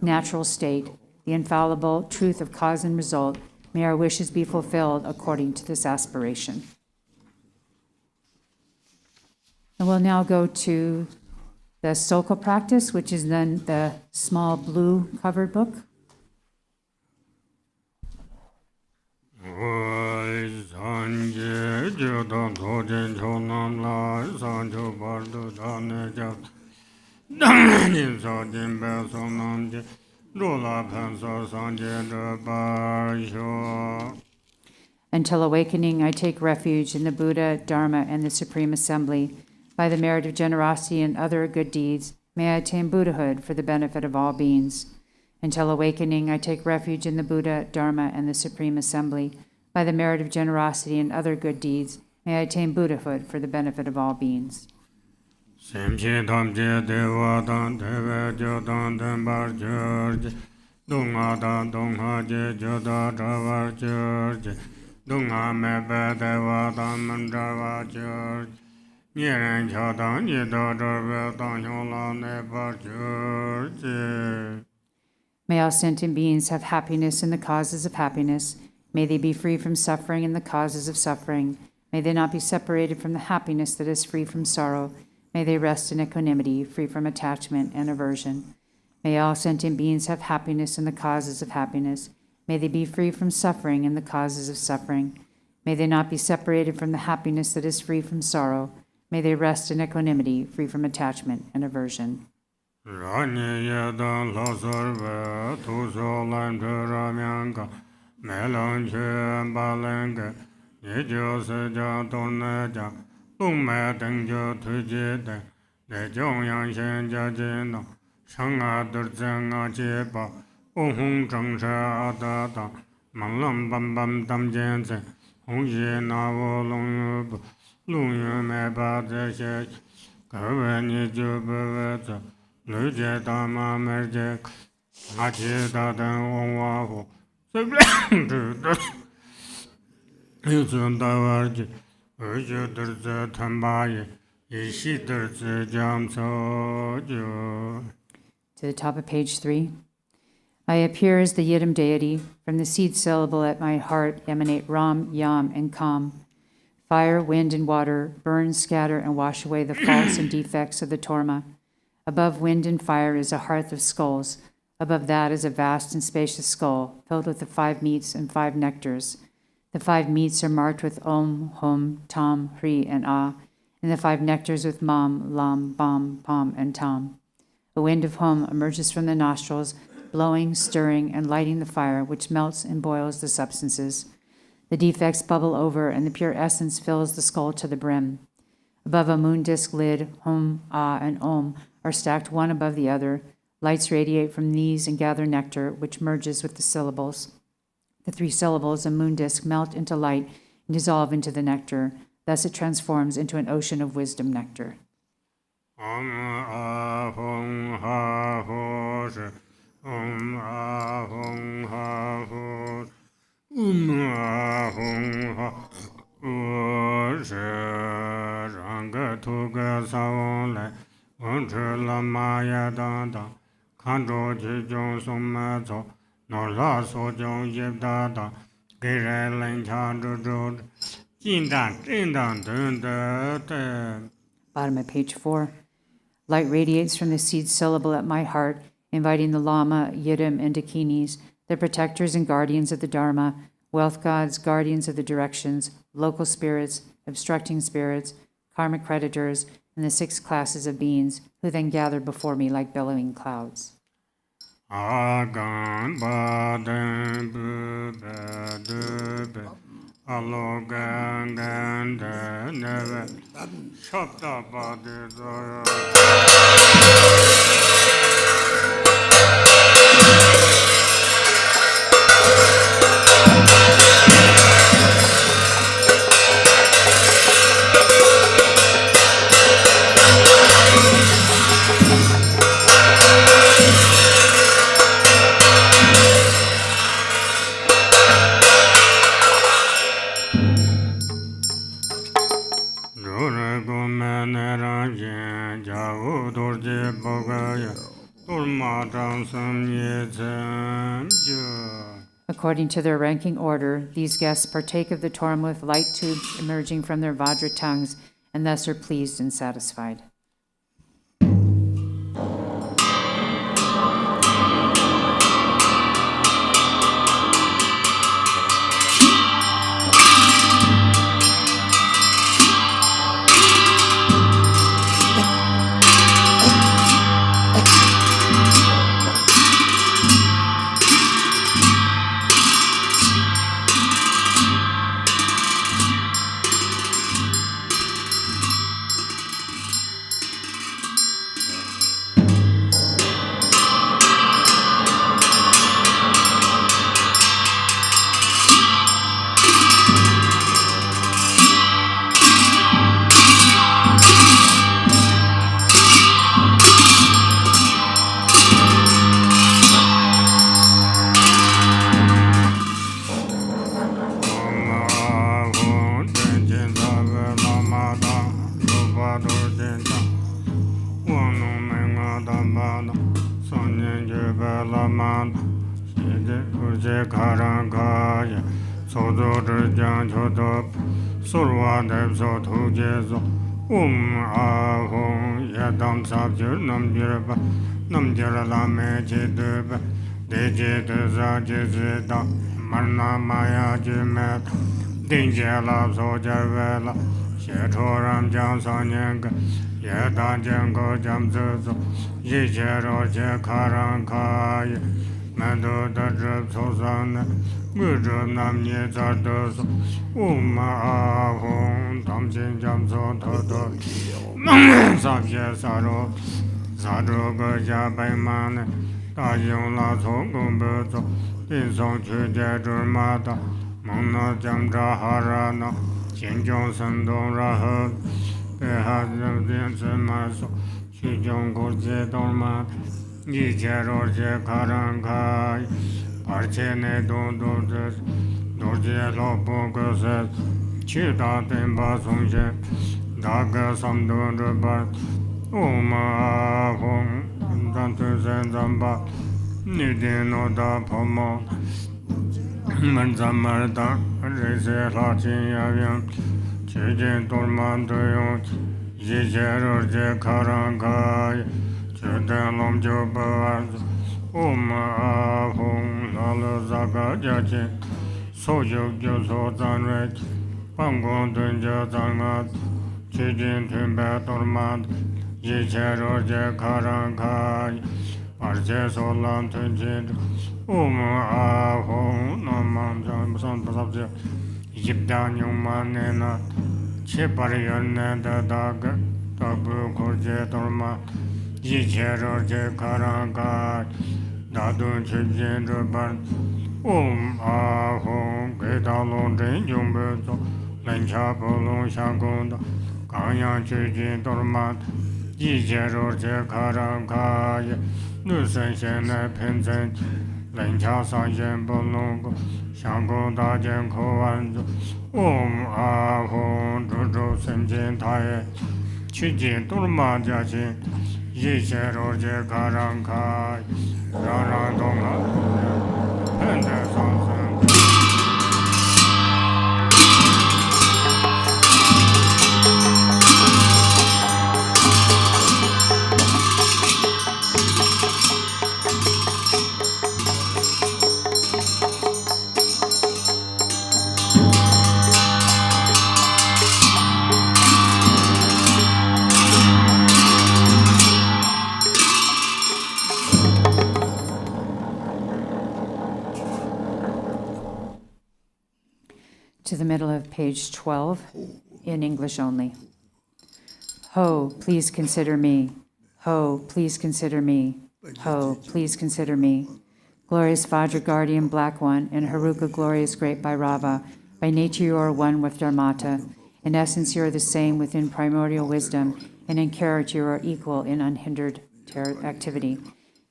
natural state, the infallible truth of cause and result, may our wishes be fulfilled according to this aspiration. And we'll now go to the Sokha practice, which is then the small blue covered book. Until awakening, I take refuge in the Buddha, Dharma, and the Supreme Assembly. By the merit of generosity and other good deeds, may I attain Buddhahood for the benefit of all beings. Until awakening, I take refuge in the Buddha, Dharma, and the Supreme Assembly. By the merit of generosity and other good deeds, may I attain Buddhahood for the benefit of all beings. May all sentient beings have happiness in the causes of happiness. May they be free from suffering in the causes of suffering. May they not be separated from the happiness that is free from sorrow. May they rest in equanimity, free from attachment and aversion. May all sentient beings have happiness in the causes of happiness. May they be free from suffering in the causes of suffering. May they not be separated from the happiness that is free from sorrow. May they rest in equanimity, free from attachment and aversion. To the top of page 3. I appear as the Yidam deity. From the seed syllable at my heart emanate Ram, Yam, and Kam. Fire, wind, and water burn, scatter, and wash away the faults and defects of the Torma. Above wind and fire is a hearth of skulls. Above that is a vast and spacious skull, filled with the 5 meats and 5 nectars. The 5 meats are marked with Om, Hum, Tam, Hri, and Ah, and the 5 nectars with Mam, Lam, Bam, Pam, and Tam. A wind of Hum emerges from the nostrils, blowing, stirring, and lighting the fire, which melts and boils the substances. The defects bubble over, and the pure essence fills the skull to the brim. Above a moon disk lid, Hum, Ah, and Om are stacked one above the other. Lights radiate from these and gather nectar, which merges with the syllables. The 3 syllables of moon disk melt into light and dissolve into the nectar. Thus it transforms into an ocean of wisdom nectar. Om Ah Hum Ha Ho Shi Om Ah Hum Ha Ho Ah Hum Ha Ho Shi Ranga Tuga Savon Lai Wan Chi Lama Ya Dan Dan Kan Zhou Chi Zhong Song Ma Zhou Nor La So Zhong Yip Da Da Gei Rai Len Cha Zhu Zhu Jin Dan Jin Dan Dun Da Da. Bottom of page 4. Light radiates from the seed syllable at my heart, inviting the Lama, Yidam, and Dakinis, the protectors and guardians of the Dharma, wealth gods, guardians of the directions, local spirits, obstructing spirits, karmic creditors, and the 6 classes of beings, who then gather before me like billowing clouds. Agan baden bube dube alogan gande neve shopta bade zoya. Jure gume neranjen jagu durje bogaya Dormatang Samye Tsemje. According to their ranking order, these guests partake of the Torm with light tubes emerging from their Vajra tongues and thus are pleased and satisfied. Namjara Lama Chöpa Sadhana Marna Maya Jimet Dinjala Sojarvela Shetoram Jam Sanyanga Yeda Jango Jamzuzo Yichero Chekarankaya Mendo Dadrub Sosana Gudrub Namye Zardos Ahong Tamjin Jamso Toto Sabye Saro Sadroga Jabaimane Dayong La Sogumbezo Tinsong Chuje Durmata Mona Jamdra Harana Chinjong Sandong Rahad Behazam Dinsemaso Chijong Gurje Dormat Yichero Chekarankai Parchene Dondordes Dorje Lopogoses Chida Temba Songje Daga Samdon Rebat Ahong Dantu Zambala Nidino Da Pomo Manzamarda Rese Lachin Yavian Chijin Dorman Doyon Yichero Chekarankai Chuden Lama Chöpa Ahong Lalo Zaka Jachin Sojo Gyoso Zanrech Pangong Tunja Zangat Chijin Tumba Dorman Yichero Chekarankai Parche Solan Tunjin Ahong Naman Jamsan Pasabje Yipdan Yumanena Chepariyan Daga Tabu Kurje Dorman Yichero Chekarankai Dadun Chijin Ruban Ahong Gedalon Rinjumbezo Lencha Polong Shangunda Kanyan Chijin Dorman Yichero Chekarankai Nusen Shene Pinsen Lencha Sanjen Polong Shangon Dajen Kowanzo Ahong Drudu Senjin Taye Chijin Dorman Jachin Yichero Chekarankai Rana Donga Pende Sansen To the middle of page 12, in English only. Ho, please consider me. Ho, please consider me. Ho, please consider me. Glorious Vajra Guardian Black One and Haruka Glorious Great Bhairava, by nature you are one with Dharmata. In essence you are the same within primordial wisdom, and in character you are equal in unhindered activity.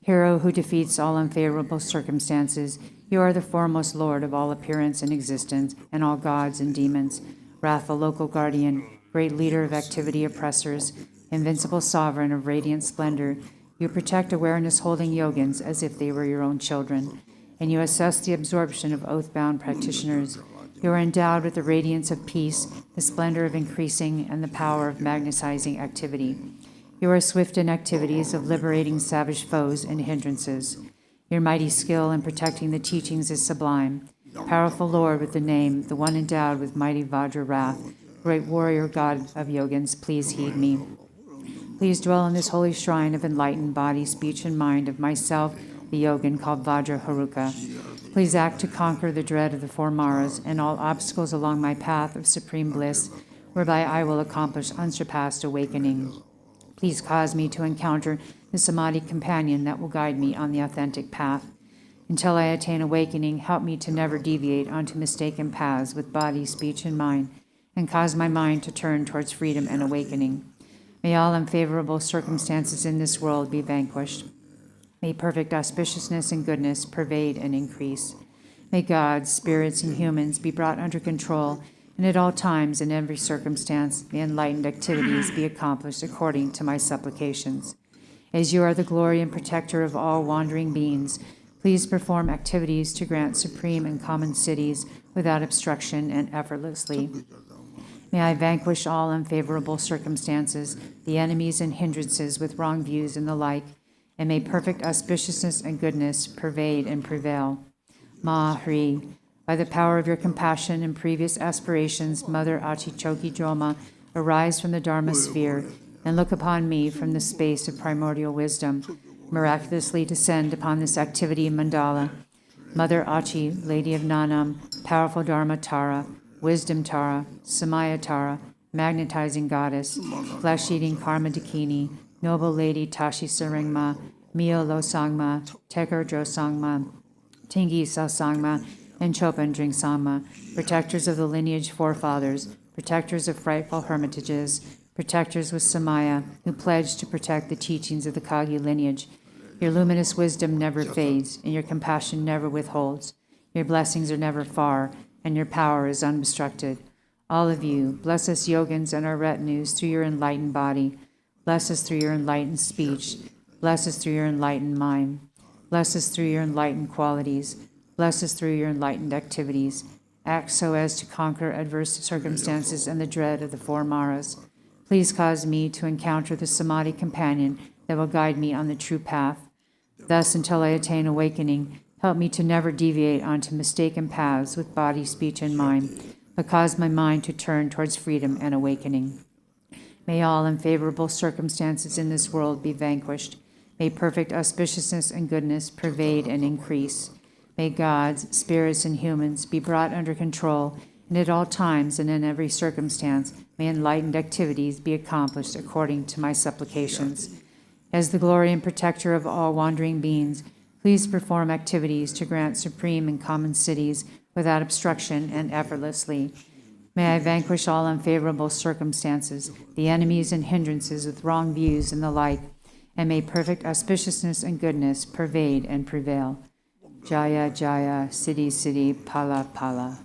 Hero who defeats all unfavorable circumstances, you are the foremost lord of all appearance and existence, and all gods and demons. Wrathful local guardian, great leader of activity oppressors, invincible sovereign of radiant splendor, You protect awareness-holding yogins as if they were your own children, and you assess the absorption of oath-bound practitioners. You are endowed with the radiance of peace, the splendor of increasing, and the power of magnetizing activity. You are swift in activities of liberating savage foes and hindrances. Your mighty skill in protecting the teachings is sublime. Powerful Lord with the name, the one endowed with mighty Vajra wrath, great warrior God of yogins, please heed me. Please dwell in this holy shrine of enlightened body, speech, and mind of myself, the yogin called Vajra Haruka. Please act to conquer the dread of the four Maras and all obstacles along my path of supreme bliss, whereby I will accomplish unsurpassed awakening. Please cause me to encounter the Samadhi companion that will guide me on the authentic path. Until I attain awakening, help me to never deviate onto mistaken paths with body, speech, and mind, and cause my mind to turn towards freedom and awakening. May all unfavorable circumstances in this world be vanquished. May perfect auspiciousness and goodness pervade and increase. May gods, spirits, and humans be brought under control, and at all times, in every circumstance, the enlightened activities be accomplished according to my supplications. As you are the glory and protector of all wandering beings, please perform activities to grant supreme and common cities without obstruction and effortlessly. May I vanquish all unfavorable circumstances, the enemies and hindrances with wrong views and the like, and may perfect auspiciousness and goodness pervade and prevail. Ma Hri, by the power of your compassion and previous aspirations, Mother Achichoki Joma, arise from the Dharma sphere and look upon me from the space of primordial wisdom. Miraculously descend upon this activity mandala. Mother Achi, Lady of Nanam, powerful Dharma Tara, Wisdom Tara, Samaya Tara, magnetizing goddess, flesh-eating Karma Dakini, noble lady Tashi Saringma, Mio Lo Sangma, Teker Dro Sangma, Tingi Sa Sangma, and Chopan Drink Sangma, protectors of the lineage forefathers, protectors of frightful hermitages, protectors with Samaya, who pledge to protect the teachings of the Kagyu lineage. Your luminous wisdom never fades, and your compassion never withholds. Your blessings are never far, and your power is unobstructed. All of you, bless us yogins and our retinues through your enlightened body. Bless us through your enlightened speech. Bless us through your enlightened mind. Bless us through your enlightened qualities. Bless us through your enlightened activities. Act so as to conquer adverse circumstances and the dread of the four Maras. Please cause me to encounter the Samadhi companion that will guide me on the true path. Thus, until I attain awakening, help me to never deviate onto mistaken paths with body, speech, and mind, but cause my mind to turn towards freedom and awakening. May all unfavorable circumstances in this world be vanquished. May perfect auspiciousness and goodness pervade and increase. May gods, spirits, and humans be brought under control, and at all times and in every circumstance, may enlightened activities be accomplished according to my supplications. As the glory and protector of all wandering beings, please perform activities to grant supreme and common cities without obstruction and effortlessly. May I vanquish all unfavorable circumstances, the enemies and hindrances with wrong views and the like, and may perfect auspiciousness and goodness pervade and prevail. Jaya, Jaya, Siddhi, Siddhi, Pala, Pala.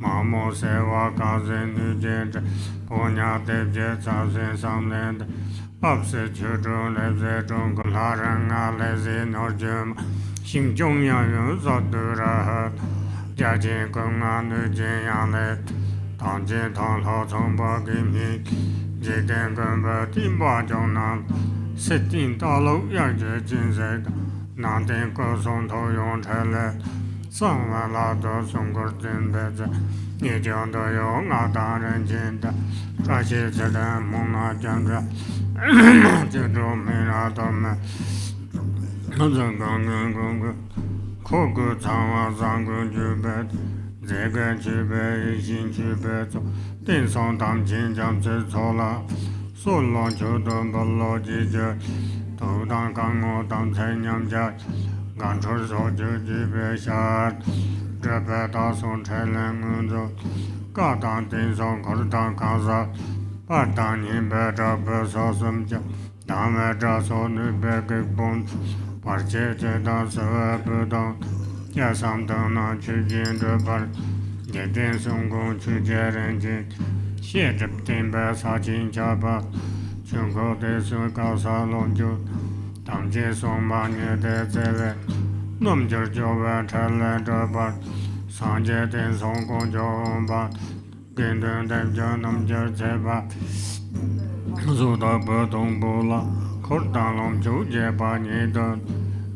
Mamo Sewa Kazen Nujen, Ponya Devje Sazen Samland, Upset Children, Leze Jung Laranga, Leze Norjum, Xing Jung Yang Zadura, Jiajin Gunga Nujen Yang, Tangjin Tang Lao Chong Ba Kim Hin, Jiden Gunba Timba Jongnan, Sitting Dalo Yang Jin Zed, Nantin Gosong To Yong Chele, Sangma La Do Song Jin Beze, Ni Jiang Do Yo Nga Da Ren Jin Da, Zha Xi Zhe Den Mong Na Jiang Zhe, Jin Zhou Mei La Do Me, Zhen Gang Gen Gong Ge, Ko Gu Chang Wa Zhang Gun Ju Be, Zhe Ge Ju Be Yi Xin Ju Be Zhou, Din Song Dam Jin Jiang Zhi Chou La, Su Long Qiu Dun Bo Lo Ji Jie, Dou Dang Gang Ngo Dang Cai Nyam Jia, Gan Chu Shou Ju Ji Be Xia, Zhe Be Da Song Cai Len Ngun Zhou, Ga Dang Din Song Ko Dang Ka Sa, Ba Dang Yin Be Zha Be Sa Sum Jia, Dang Me Zha So Nu Be Ge Bong, Ba Jie Jie Da Se We Bu Dang, Jia Sam Dang Na Qu Jin Zhe Ba, Jie Din Song Gong Qu Jie Ren Jin, Xie Zhe Din Be Sa Jin Jia Ba, Chung Ko De Su Ga Sa Long Ju, Dang Jie Song Ba Nie De Zhe We, Num Jiu Jiu We Che Le Zhe Ba, Sang Jie Din Song Gong Jiu Hong Ba, Gen Dun Den Jiu Num Jiu Zhe Ba, Zu Da Bu Dong Bu La, Ko Dang Long Jiu Jie Ba Ni Dun,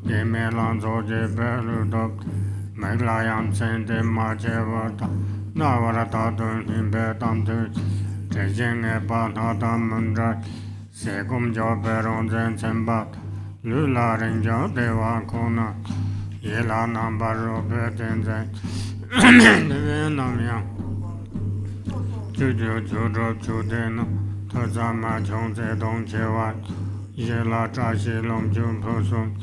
Ge Me Lang Zhou Jie Be Lu Do, Mei La Yang Chen De Ma Jie Wa Da, Na Wa Ra Da Dun Hin Be Dam Tu, Zhe Jing E Ba Na Dam Men Zai, Se Gom Jiao Be Rong Zhen Chen Ba, Lu La Ren Jiao De Wa Ko Na, Ye La Nam Ba Ro Be Den Zai, De Ye Nam Yang, Ju Ju Ju Zhou Ju De Na, Ta Zama Chong Zhe Dong Che Wa, Ye La Zha Xi Long Ju Pu Sung,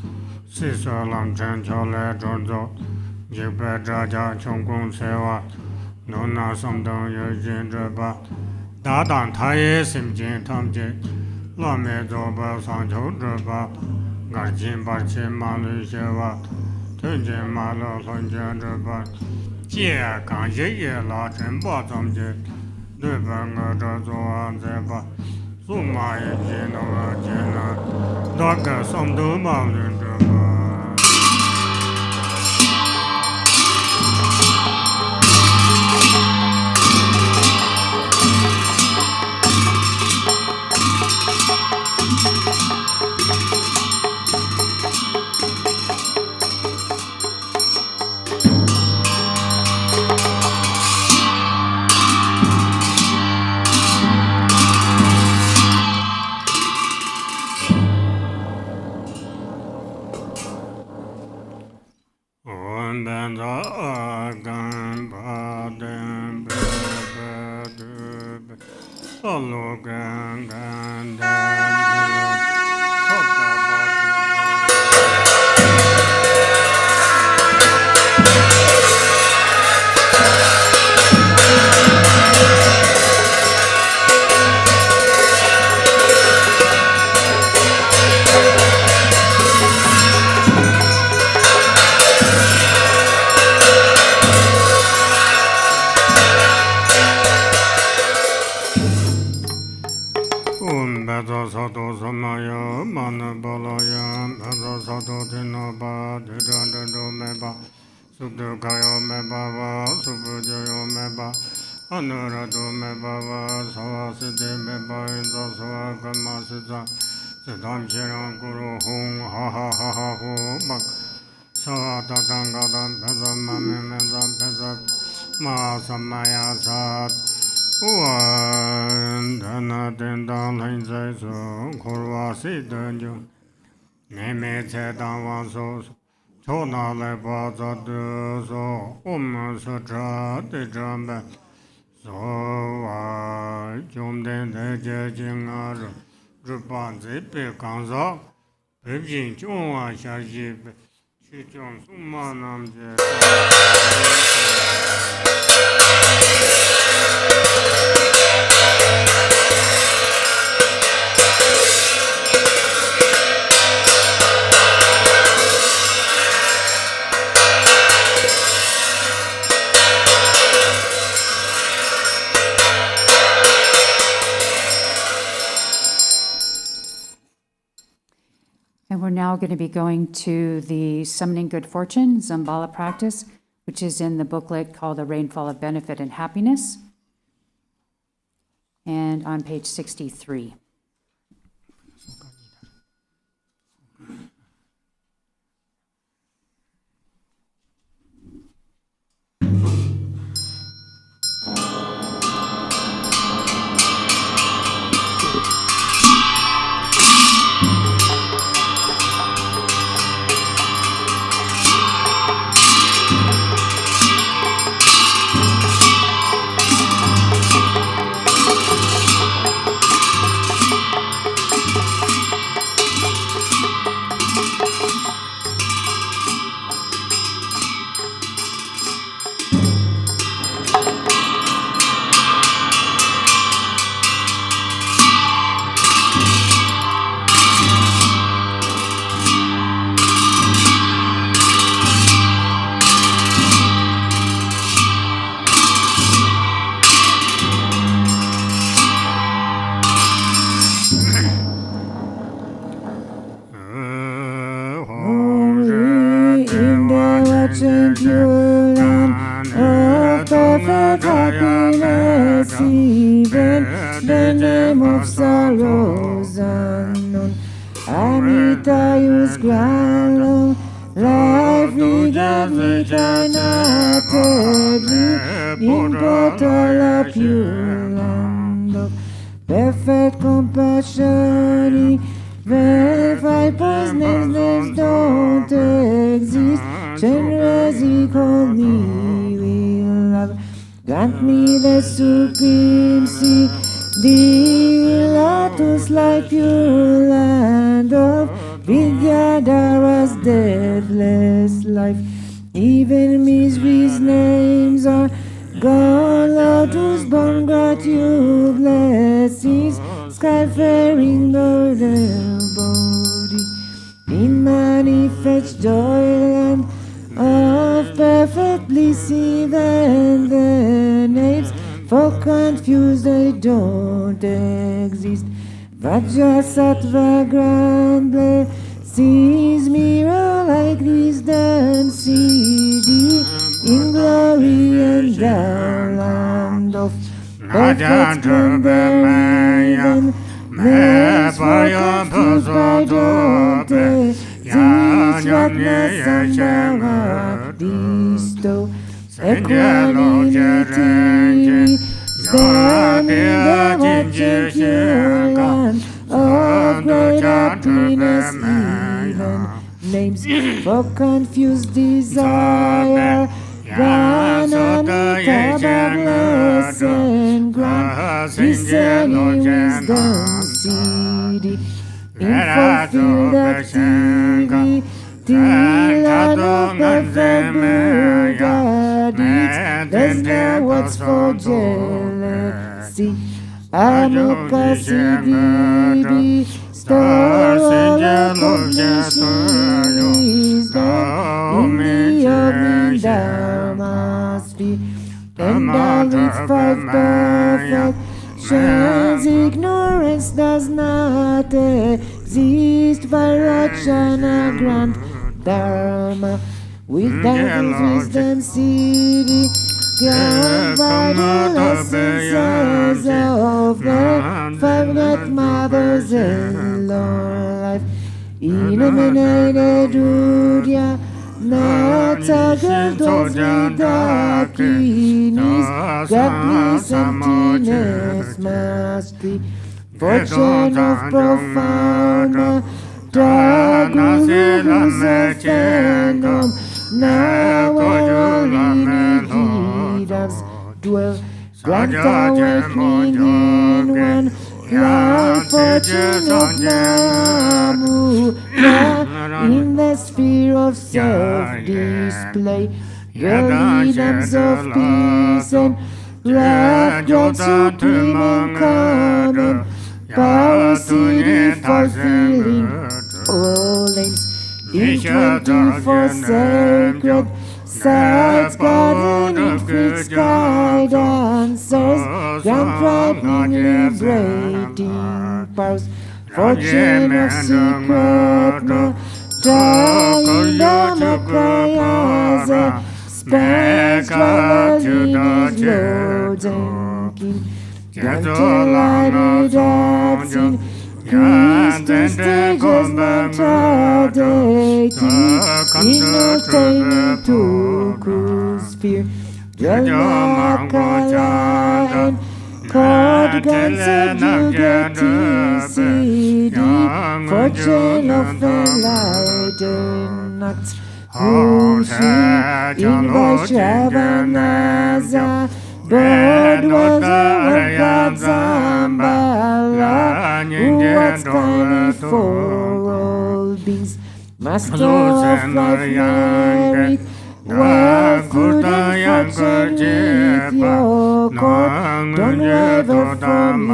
Si So Lam Chen Qiao Le Zhou Zhou, Ji Be Zha Jia Chong Gong Se Wa, Nu Na Sam Dong Ye Jin Zhe Ba, Da Dang Ta Ye Sim Jin Tam Ji, La Me Zhou Ba Sang Qiu Zhe Ba, Garchen Ba Qi Ma Lu Xie Wa, Tun Jin Ma Lo Lun Jian Zhe Ba, Jie Gang Ye Ye La Chen Ba Zam Ji, Du Ba Nge Zhe Zhou An Zhe Ba, Su Ma Ye Ji No Wa Ji Na, Da Ge Sam Du Ma Lun Zhe Ba. And we're now going to be going to the Summoning Good Fortune, Zambala practice, which is in the booklet called The Rainfall of Benefit and Happiness, and on page 63. Sattva grand blesses mirror like wisdom CD in glory and the land of perfect splendor even names for confused by Dante these Ratna Sangma bestow equanimity stand in the watching pure land of great happiness, even names for confused desire. Grananita bless and grant discerning wisdom CD in fulfilled activity. Land of perfect Buddha deeds, there's no words for jealousy. Amukha Siddhi, store recognition is there in the opening Dharma sphere. Endowed with five perfections, ignorance does not exist. Vairocana grant Dharma, with that wisdom Siddhi. Grant vital essences of the five great mothers in life. Illuminated Udya, Natsagal dwells with Dakinis, Gagnis emptiness must be. Fortune of profound Daguru Self-Venom, now where only doves dwell. Grant awakening in one life, fortune of Namu, in the sphere of self-display. Rhythms of peace and wrath, God supreme and common, power city fulfilling all aims. In 24 sacred sites, guardian infants, guidance, grant frightening liberating powers. fortune of secret no trying Dhammakaya spends Jalali's lords and king until I did have seen Christian stages mentadating innovating to crucifer Dhammakaya and called guns subjugating fortune of enlightened acts who she in Vaishravanaza bird was a god Zambala who was kindly for all beings master of life merit well good and fortune with your court don't waver from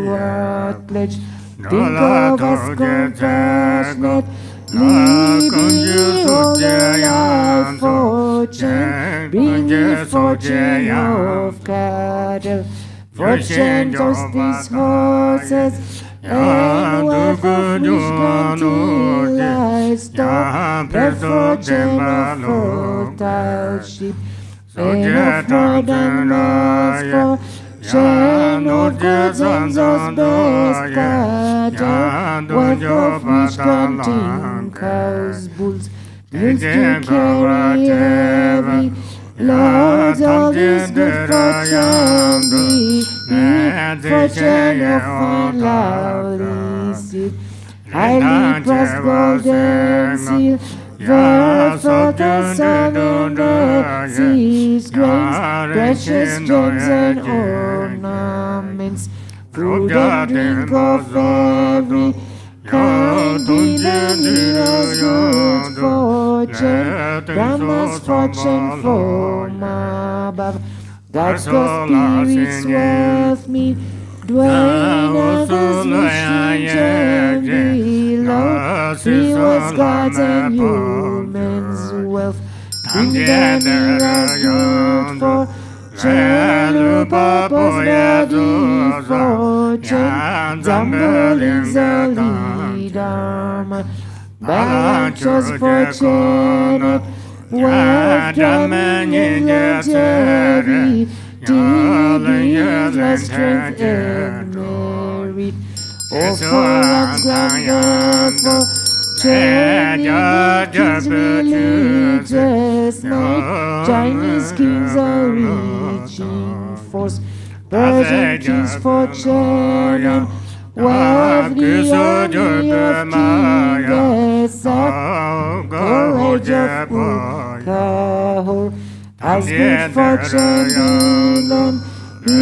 your pledge think of us compassionate leading you all your life fortune bringing fortune of cattle fortune just these horses and wealth of wisdom to livestock the fortune of fertile sheep and of herd and lost fortune of goods and those best cattle wealth of wisdom cows, bulls, mules to carry heavy loads, all this good fortune be fortune of unlovely seed, highly pressed gold and silver, fertile sun and red seas, grains, precious gems and ornaments, food and drink of every kind, India's good fortune, Brahma's fortune from above, God's spirits wealth me, dwelling at His mission below, He was God's and human's wealth, bring them as good fortune, purpose body fortune, Zambala Dharma, balance fortunate, wealth charity, deeds, strength and merit, all for one's grand fortune, religious might, Chinese kings are reaching force, Persian kings fortune, wealth the army of kings, college of Pukahor, as good fortune below, be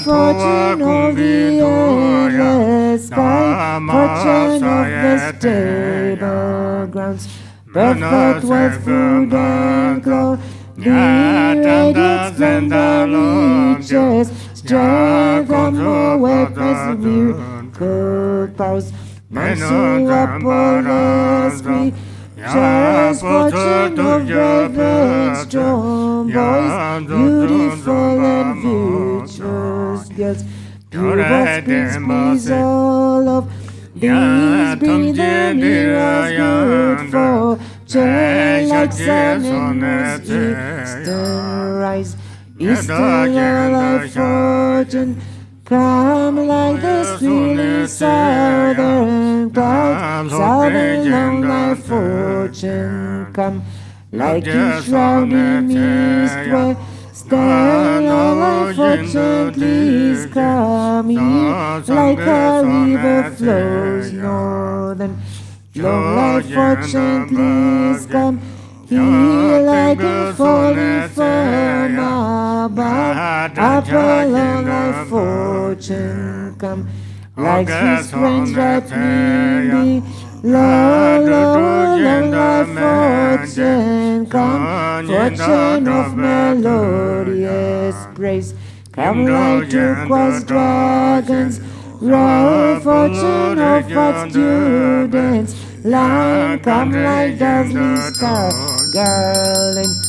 fortune of the endless sky, fortune of the stable grounds, perfect wealth, food and clothes, the radiant splendor reaches, strength and more weapons, miracle powers, Mansu Apollos, Charles fortune of brave and strong boys, beautiful and virtuous girls, pure but springs all of these bring the nearest good fortune, like sun and eastern rise, eastern life fortune, come like the swirling southern cloud, southern long life fortune, come like a shrouding mist where stand all life fortune, please come here, like a river flows northern, long life fortune, please come here, like a falling from above, up along life fortune, come like his friends ripening, Lord, long life fortune, come, fortune of melodious praise, come like turquoise dragons, royal fortune of what students, line, come like dazzling star garlands,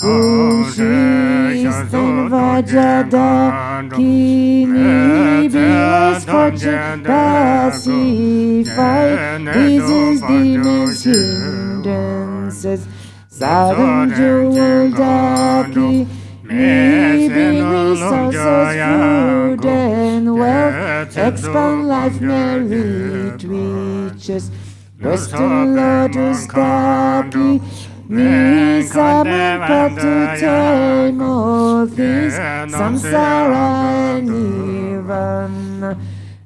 Eastern Vajada Kimi Bilas fortune pacify Disease, demons, hindrances Southern Jewel Daki Maybe resources, food and wealth Expand life, merit reaches Western Lotus Daki Me Saman to tame all things Samsara Nirvana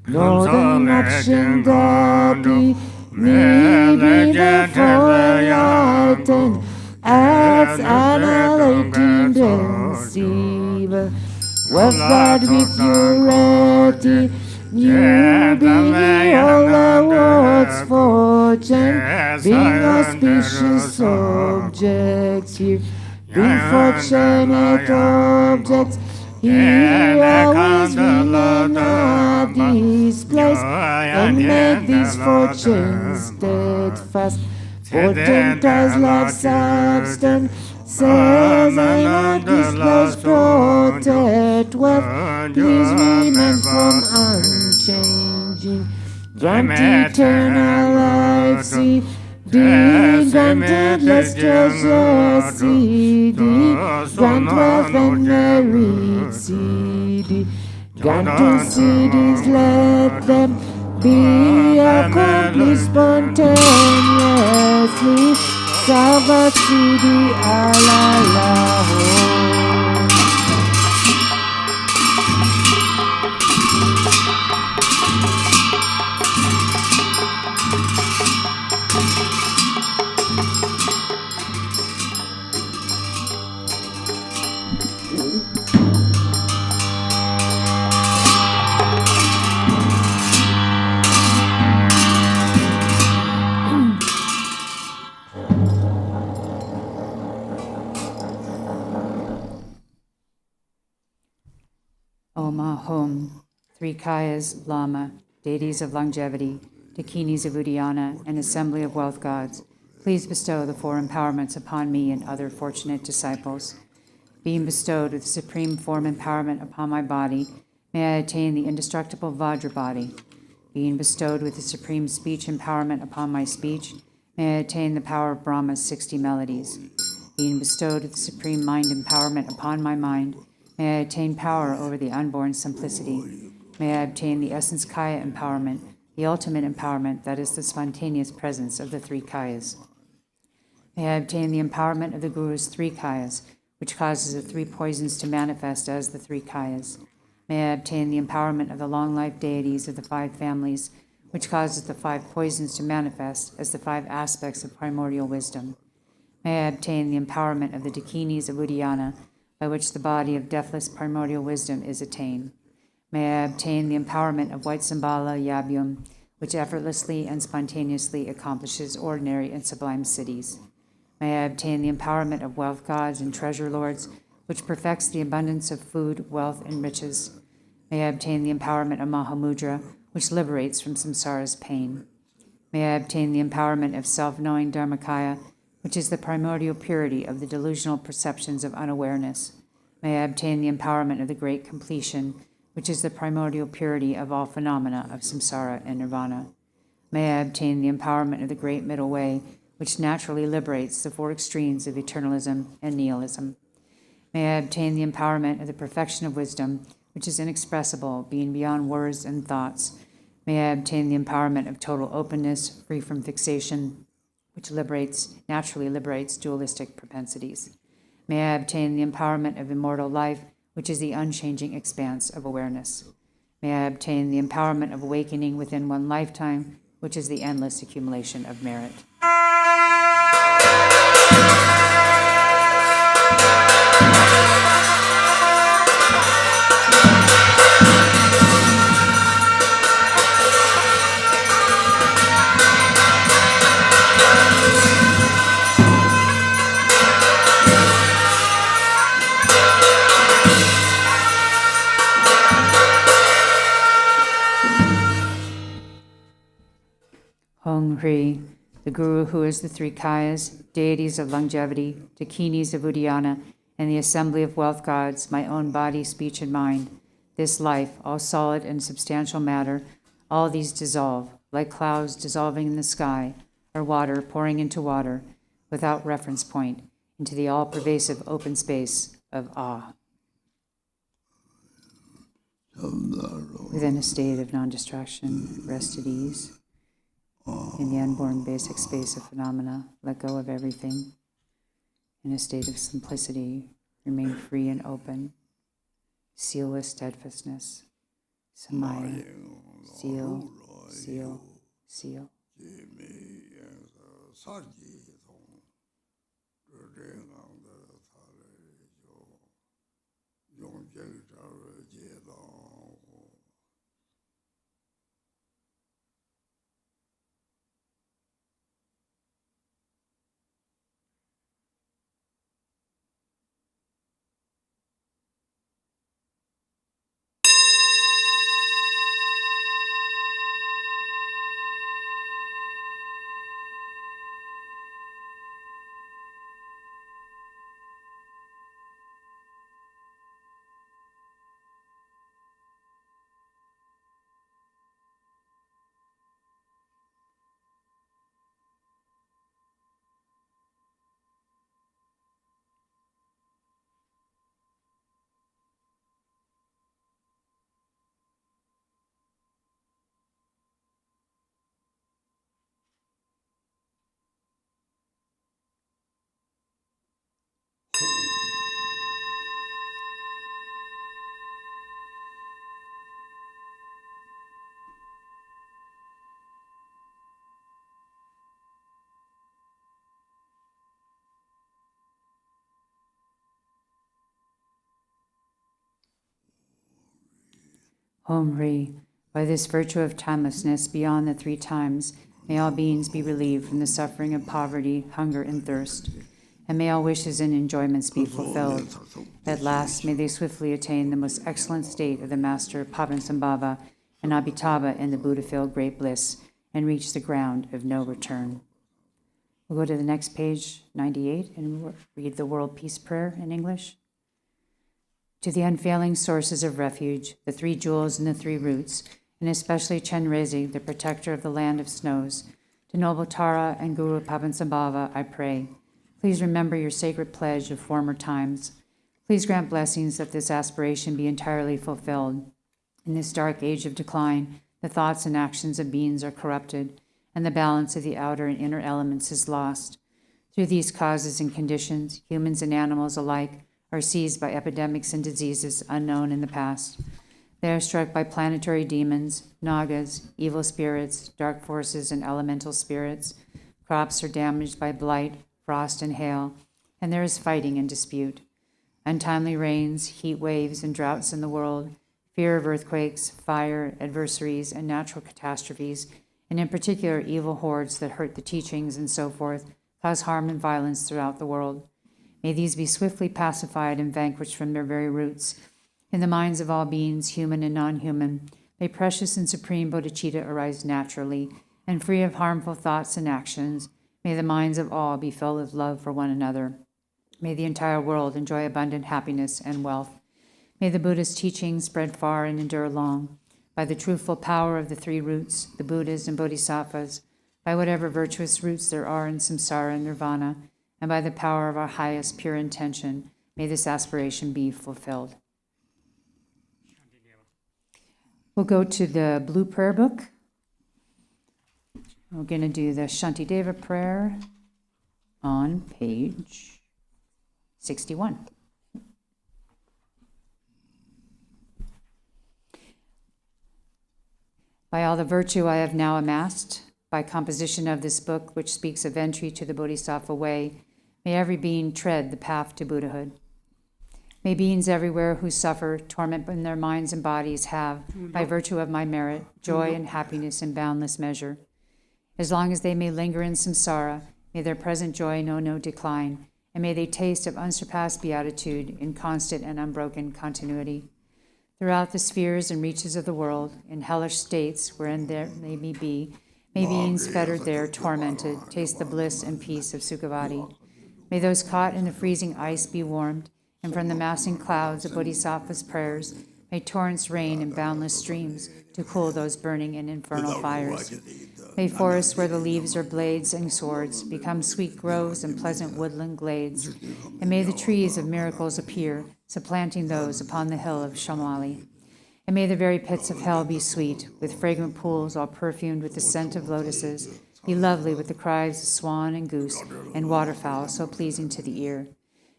Northern action Daki Me be the enlightened Acts annihilating deceiver Wealth God with purity You be all awards fortune Being auspicious objects here Being fortunate objects Here always will not displace And make these fortunes steadfast Potent as love substance Says I not displace protect wealth Please remain from unchanging Grant eternal life, see granted less treasure, see grant wealth and merit, see grant to cities, let them be accomplished spontaneously. Salva Sidi Alalahu. Home, three Kayas, Lama, deities of longevity, Dakinis of Uddiyana, and assembly of wealth gods, please bestow the four empowerments upon me and other fortunate disciples. Being bestowed with the supreme form empowerment upon my body, may I attain the indestructible Vajra body. Being bestowed with the supreme speech empowerment upon my speech, may I attain the power of Brahma's 60 melodies. Being bestowed with the supreme mind empowerment upon my mind, may I attain power over the unborn simplicity. May I obtain the essence Kaya empowerment, the ultimate empowerment that is the spontaneous presence of the three Kayas. May I obtain the empowerment of the Guru's three Kayas, which causes the three poisons to manifest as the three Kayas. May I obtain the empowerment of the long-life deities of the five families, which causes the five poisons to manifest as the five aspects of primordial wisdom. May I obtain the empowerment of the Dakinis of Uddiyana, by which the body of deathless primordial wisdom is attained. May I obtain the empowerment of white Zambala Yabyum, which effortlessly and spontaneously accomplishes ordinary and sublime cities. May I obtain the empowerment of wealth gods and treasure lords, which perfects the abundance of food, wealth, and riches. May I obtain the empowerment of Mahamudra, which liberates from samsara's pain. May I obtain the empowerment of self-knowing Dharmakaya, which is the primordial purity of the delusional perceptions of unawareness. May I obtain the empowerment of the great completion, which is the primordial purity of all phenomena of samsara and nirvana. May I obtain the empowerment of the great middle way, which naturally liberates the four extremes of eternalism and nihilism. May I obtain the empowerment of the perfection of wisdom, which is inexpressible, being beyond words and thoughts. May I obtain the empowerment of total openness, free from fixation, which naturally liberates dualistic propensities. May I obtain the empowerment of immortal life, which is the unchanging expanse of awareness. May I obtain the empowerment of awakening within one lifetime, which is the endless accumulation of merit. Hong Ri, the Guru who is the three Kayas, deities of longevity, Dakinis of Uddiyana, and the assembly of wealth gods, my own body, speech, and mind, this life, all solid and substantial matter, all these dissolve, like clouds dissolving in the sky, or water pouring into water, without reference point, into the all-pervasive open space of awe. Within a state of non-distraction, rest at ease, in the unborn basic space of phenomena, let go of everything. In a state of simplicity, remain free and open, seal with steadfastness. Samaya, seal, seal, seal. Om Ri, by this virtue of timelessness beyond the three times, may all beings be relieved from the suffering of poverty, hunger, and thirst, and may all wishes and enjoyments be fulfilled. At last, may they swiftly attain the most excellent state of the Master Padmasambhava and Abhitaba in the Buddha-filled great bliss, and reach the ground of no return. We'll go to the next page, 98, and we'll read the World Peace Prayer in English. To the unfailing sources of refuge, the three jewels and the three roots, and especially Chenrezig, the protector of the land of snows, to noble Tara and Guru Padmasambhava, I pray. Please remember your sacred pledge of former times. Please grant blessings that this aspiration be entirely fulfilled. In this dark age of decline, the thoughts and actions of beings are corrupted, and the balance of the outer and inner elements is lost. Through these causes and conditions, humans and animals alike are seized by epidemics and diseases unknown in the past. They are struck by planetary demons, nagas, evil spirits, dark forces, and elemental spirits. Crops are damaged by blight, frost, and hail, and there is fighting and dispute. Untimely rains, heat waves, and droughts in the world, fear of earthquakes, fire, adversaries, and natural catastrophes, and in particular evil hordes that hurt the teachings and so forth, cause harm and violence throughout the world. May these be swiftly pacified and vanquished from their very roots. In the minds of all beings, human and non-human, may precious and supreme bodhicitta arise naturally, and free of harmful thoughts and actions. May the minds of all be filled with love for one another. May the entire world enjoy abundant happiness and wealth. May the Buddha's teachings spread far and endure long. By the truthful power of the three roots, the Buddhas and Bodhisattvas, by whatever virtuous roots there are in samsara and nirvana, and by the power of our highest pure intention, may this aspiration be fulfilled. We'll go to the blue prayer book. We're going to do the Shantideva prayer on page 61. By all the virtue I have now amassed, by composition of this book, which speaks of entry to the Bodhisattva way, may every being tread the path to Buddhahood. May beings everywhere who suffer torment in their minds and bodies have, by virtue of my merit, joy and happiness in boundless measure. As long as they may linger in samsara, may their present joy know no decline, and may they taste of unsurpassed beatitude in constant and unbroken continuity. Throughout the spheres and reaches of the world, in hellish states wherein they may be, May beings fettered there, tormented, taste the bliss and peace of Sukhavati. May those caught in the freezing ice be warmed, and from the massing clouds of Bodhisattva's prayers, may torrents rain in boundless streams to cool those burning in infernal fires. May forests where the leaves are blades and swords become sweet groves and pleasant woodland glades. And may the trees of miracles appear, supplanting those upon the hill of Shamali. And may the very pits of hell be sweet, with fragrant pools all perfumed with the scent of lotuses, be lovely with the cries of swan and goose, and waterfowl so pleasing to the ear.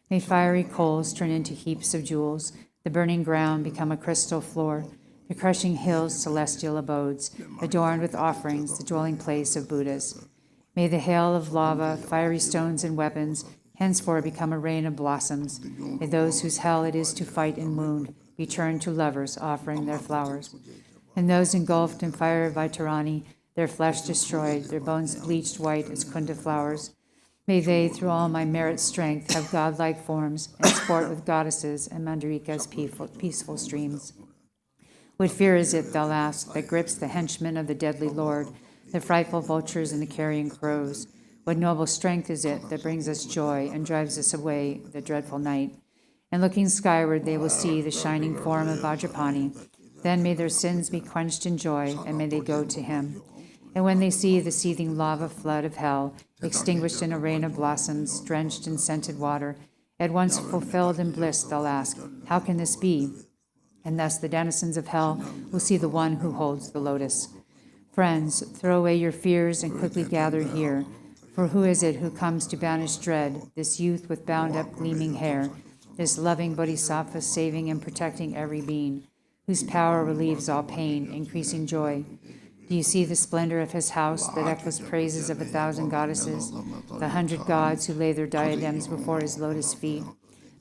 May fiery coals turn into heaps of jewels, the burning ground become a crystal floor, the crushing hills celestial abodes, adorned with offerings, the dwelling place of Buddhas. May the hail of lava, fiery stones, and weapons henceforth become a rain of blossoms. May those whose hell it is to fight and wound be turned to lovers offering their flowers. And those engulfed in fire of Vaitarani, their flesh destroyed, their bones bleached white as kunda flowers. May they, through all my merit strength, have godlike forms and sport with goddesses and Mandarika's peaceful streams. What fear is it, thou ask, that grips the henchmen of the deadly Lord, the frightful vultures and the carrion crows? What noble strength is it that brings us joy and drives us away the dreadful night? And looking skyward, they will see the shining form of Vajrapani. Then may their sins be quenched in joy, and may they go to him. And when they see the seething lava flood of hell, extinguished in a rain of blossoms, drenched in scented water, at once fulfilled in bliss, they'll ask, how can this be? And thus the denizens of hell will see the one who holds the lotus. Friends, throw away your fears and quickly gather here. For who is it who comes to banish dread, this youth with bound-up gleaming hair, this loving bodhisattva saving and protecting every being, whose power relieves all pain, increasing joy? Do you see the splendor of his house that echoes praises of 1,000 goddesses, the 100 gods who lay their diadems before his lotus feet,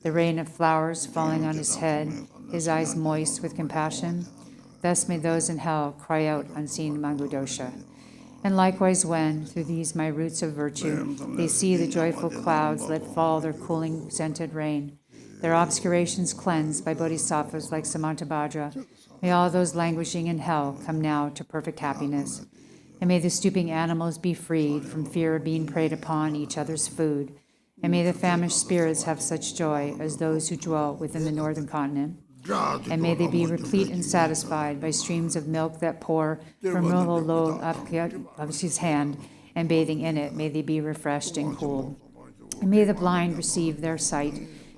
the rain of flowers falling on his head, his eyes moist with compassion? Thus may those in hell cry out unseen Mangudosha. And likewise when, through these my roots of virtue, they see the joyful clouds let fall their cooling scented rain, their obscurations cleansed by bodhisattvas like Samantabhadra, may all those languishing in hell come now to perfect happiness. And may the stooping animals be freed from fear of being preyed upon each other's food. And may the famished spirits have such joy as those who dwell within the northern continent. And may they be replete and satisfied by streams of milk that pour from Rolo of his hand, and bathing in it, may they be refreshed and cooled. And may the blind receive their sight,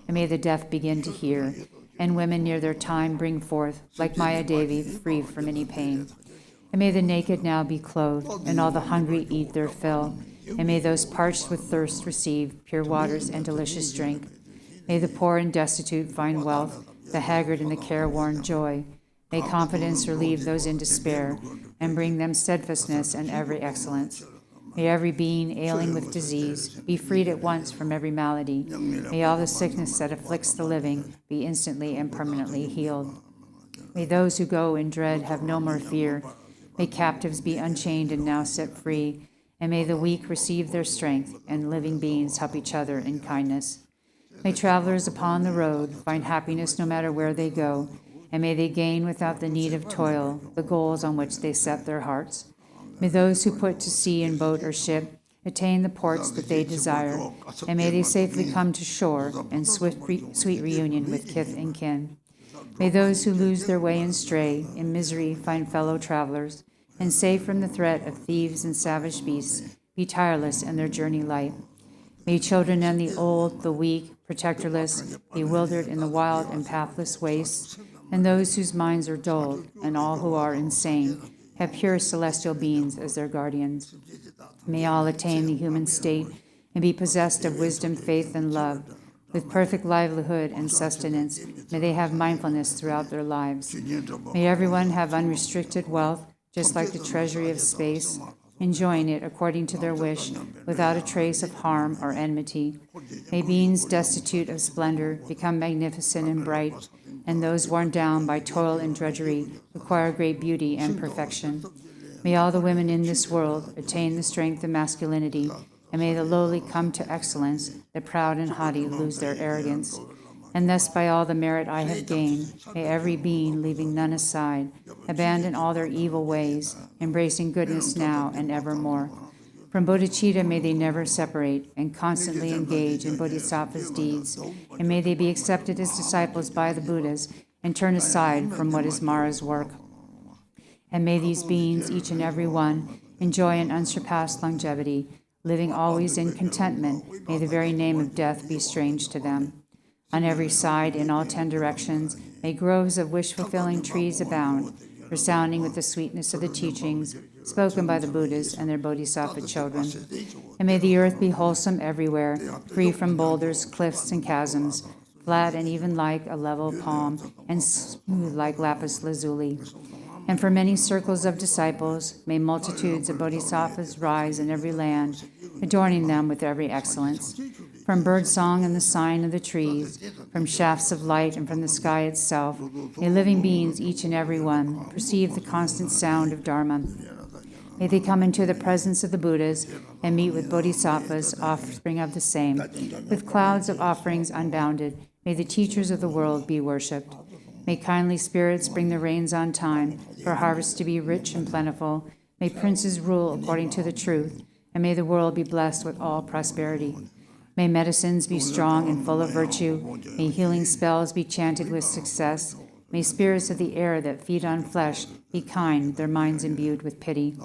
and may the deaf begin to hear, and women near their time bring forth, like Maya Devi, free from any pain. And may the naked now be clothed, and all the hungry eat their fill, and may those parched with thirst receive pure waters and delicious drink. May the poor and destitute find wealth, the haggard and the careworn joy. May confidence relieve those in despair, and bring them steadfastness and every excellence. May every being ailing with disease be freed at once from every malady. May all the sickness that afflicts the living be instantly and permanently healed. May those who go in dread have no more fear. May captives be unchained and now set free. And may the weak receive their strength, and living beings help each other in kindness. May travelers upon the road find happiness no matter where they go, and may they gain without the need of toil the goals on which they set their hearts. May those who put to sea in boat or ship attain the ports that they desire, and may they safely come to shore in sweet reunion with kith and kin. May those who lose their way and stray in misery find fellow travelers, and safe from the threat of thieves and savage beasts, be tireless in their journey light. May children and the old, the weak, protectorless, bewildered in the wild and pathless wastes, and those whose minds are dulled, and all who are insane, have pure celestial beings as their guardians. May all attain the human state and be possessed of wisdom, faith, and love. With perfect livelihood and sustenance, may they have mindfulness throughout their lives. May everyone have unrestricted wealth, just like the treasury of space, enjoying it according to their wish, without a trace of harm or enmity. May beings destitute of splendor become magnificent and bright, and those worn down by toil and drudgery acquire great beauty and perfection. May all the women in this world attain the strength of masculinity, and may the lowly come to excellence, the proud and haughty lose their arrogance. and thus by all the merit I have gained, may every being, leaving none aside, abandon all their evil ways, embracing goodness now and evermore. From bodhicitta may they never separate and constantly engage in bodhisattva's deeds, and may they be accepted as disciples by the Buddhas and turn aside from what is Mara's work. And may these beings, each and every one, enjoy an unsurpassed longevity, living always in contentment. May the very name of death be strange to them. On every side, in all 10 directions, may groves of wish-fulfilling trees abound, resounding with the sweetness of the teachings spoken by the Buddhas and their bodhisattva children. And may the earth be wholesome everywhere, free from boulders, cliffs, and chasms, flat and even like a level palm, and smooth like lapis lazuli. And for many circles of disciples, may multitudes of bodhisattvas rise in every land, adorning them with every excellence. From birdsong and the sign of the trees, from shafts of light and from the sky itself, may living beings, each and every one, perceive the constant sound of Dharma. May they come into the presence of the Buddhas and meet with bodhisattvas, offspring of the same. With clouds of offerings unbounded, may the teachers of the world be worshipped. May kindly spirits bring the rains on time, for harvests to be rich and plentiful. May princes rule according to the truth, and may the world be blessed with all prosperity. May medicines be strong and full of virtue. May healing spells be chanted with success. May spirits of the air that feed on flesh be kind, their minds imbued with pity.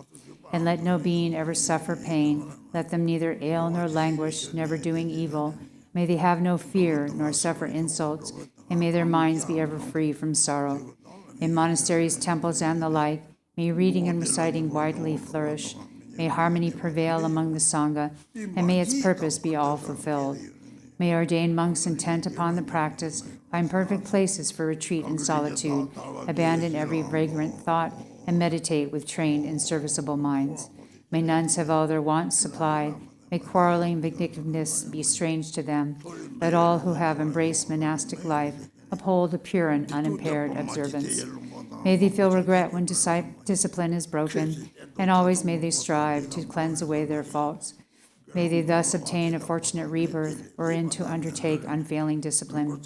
And let no being ever suffer pain. Let them neither ail nor languish, never doing evil. May they have no fear, nor suffer insults, and may their minds be ever free from sorrow. In monasteries, temples, and the like, may reading and reciting widely flourish. May harmony prevail among the Sangha, and may its purpose be all fulfilled. May ordained monks intent upon the practice find perfect places for retreat and solitude, abandon every vagrant thought, and meditate with trained and serviceable minds. May nuns have all their wants supplied. May quarreling vindictiveness be strange to them. Let all who have embraced monastic life uphold a pure and unimpaired observance. May they feel regret when discipline is broken, and always may they strive to cleanse away their faults. May they thus obtain a fortunate rebirth, wherein to undertake unfailing discipline.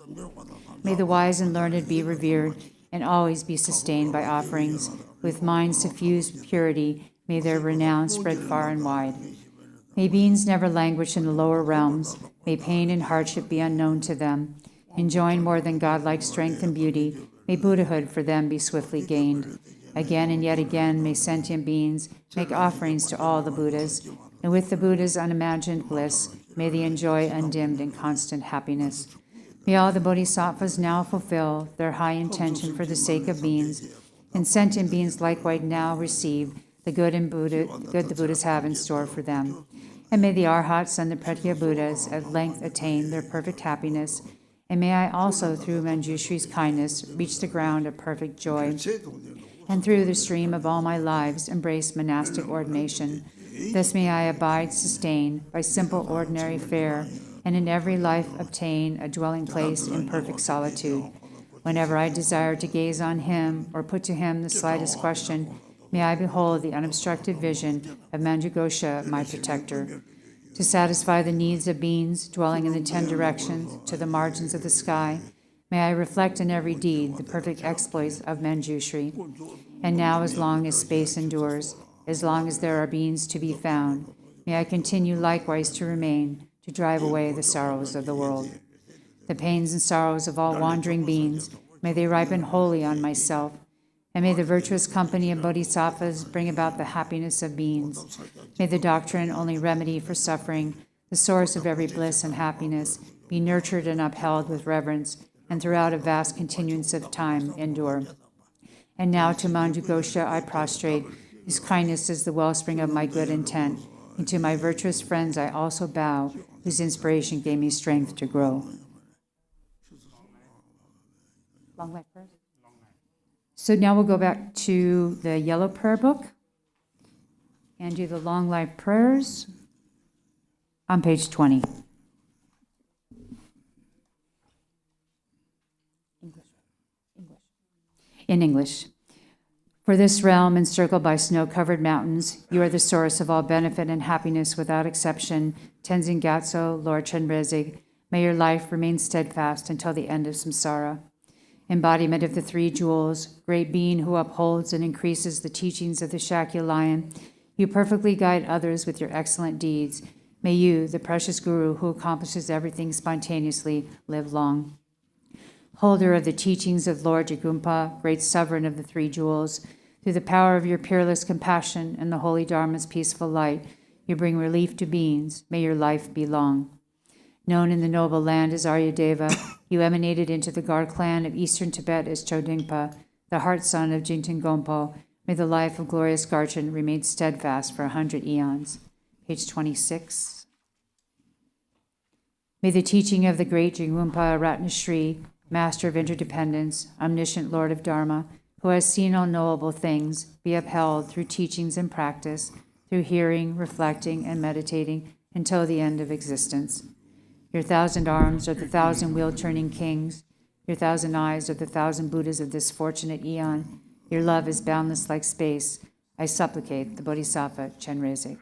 May the wise and learned be revered, and always be sustained by offerings. With minds suffused with purity, may their renown spread far and wide. May beings never languish in the lower realms. May pain and hardship be unknown to them. Enjoying more than godlike strength and beauty, may Buddhahood for them be swiftly gained. Again and yet again may sentient beings make offerings to all the Buddhas, and with the Buddha's unimagined bliss, may they enjoy undimmed and constant happiness. May all the bodhisattvas now fulfill their high intention for the sake of beings, and sentient beings likewise now receive the good the Buddhas have in store for them. And may the Arhats and the Pratya Buddhas at length attain their perfect happiness, and may I also, through Manjushri's kindness, reach the ground of perfect joy, and through the stream of all my lives embrace monastic ordination. Thus may I abide sustained by simple ordinary fare, and in every life obtain a dwelling place in perfect solitude. Whenever I desire to gaze on him or put to him the slightest question, may I behold the unobstructed vision of Manjughosha, my protector. To satisfy the needs of beings dwelling in the 10 directions to the margins of the sky, may I reflect in every deed the perfect exploits of Manjushri. And now, as long as space endures, as long as there are beings to be found, may I continue likewise to remain, to drive away the sorrows of the world. The pains and sorrows of all wandering beings, may they ripen wholly on myself, and may the virtuous company of bodhisattvas bring about the happiness of beings. May the doctrine, only remedy for suffering, the source of every bliss and happiness, be nurtured and upheld with reverence, and throughout a vast continuance of time endure. And now to Manjughosha I prostrate, whose kindness is the wellspring of my good intent, and to my virtuous friends I also bow, whose inspiration gave me strength to grow. Long life prayers? So now we'll go back to the yellow prayer book and do the long life prayers on page 20. In English. For this realm, encircled by snow-covered mountains, you are the source of all benefit and happiness without exception. Tenzin Gyatso, Lord Chenrezig, May your life remain steadfast until the end of samsara. Embodiment of the three jewels, great being who upholds and increases the teachings of the Shakya lion, you perfectly guide others with your excellent deeds. May you, the precious Guru who accomplishes everything spontaneously, live long. Holder of the teachings of Lord Jagumpa, great sovereign of the three jewels, through the power of your peerless compassion and the holy Dharma's peaceful light, you bring relief to beings. May your life be long. Known in the noble land as Aryadeva, you emanated into the Gar clan of eastern Tibet as Chodingpa, the heart son of Jingten Gompo. May the life of glorious Garchen remain steadfast for 100 eons. Page 26. May the teaching of the great Jigumpa Ratnashri, Master of Interdependence, omniscient Lord of Dharma, who has seen all knowable things, be upheld through teachings and practice, through hearing, reflecting, and meditating until the end of existence. Your 1,000 arms are the 1,000 wheel-turning kings. Your 1,000 eyes are the 1,000 Buddhas of this fortunate eon. Your love is boundless like space. I supplicate the Bodhisattva Chenrezig.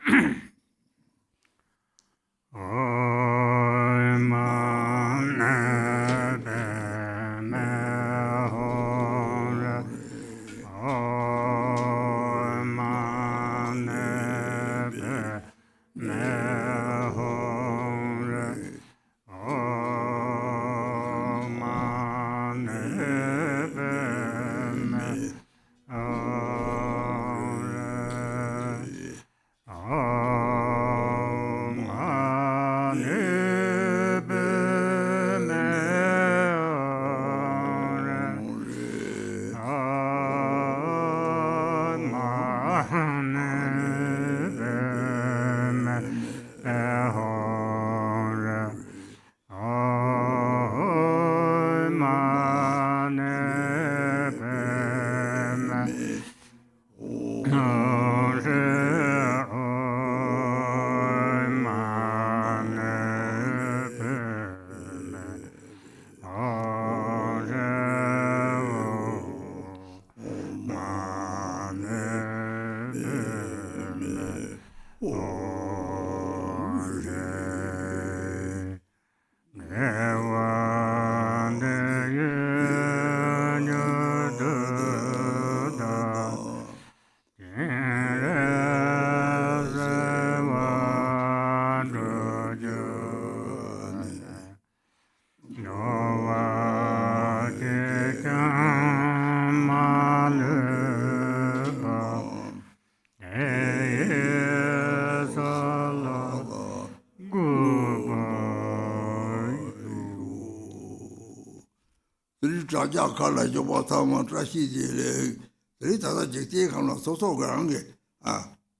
Raja Kala Chöpa Sadhana Trashi Jile, Sri Tata Jikti Kala Soso Garange,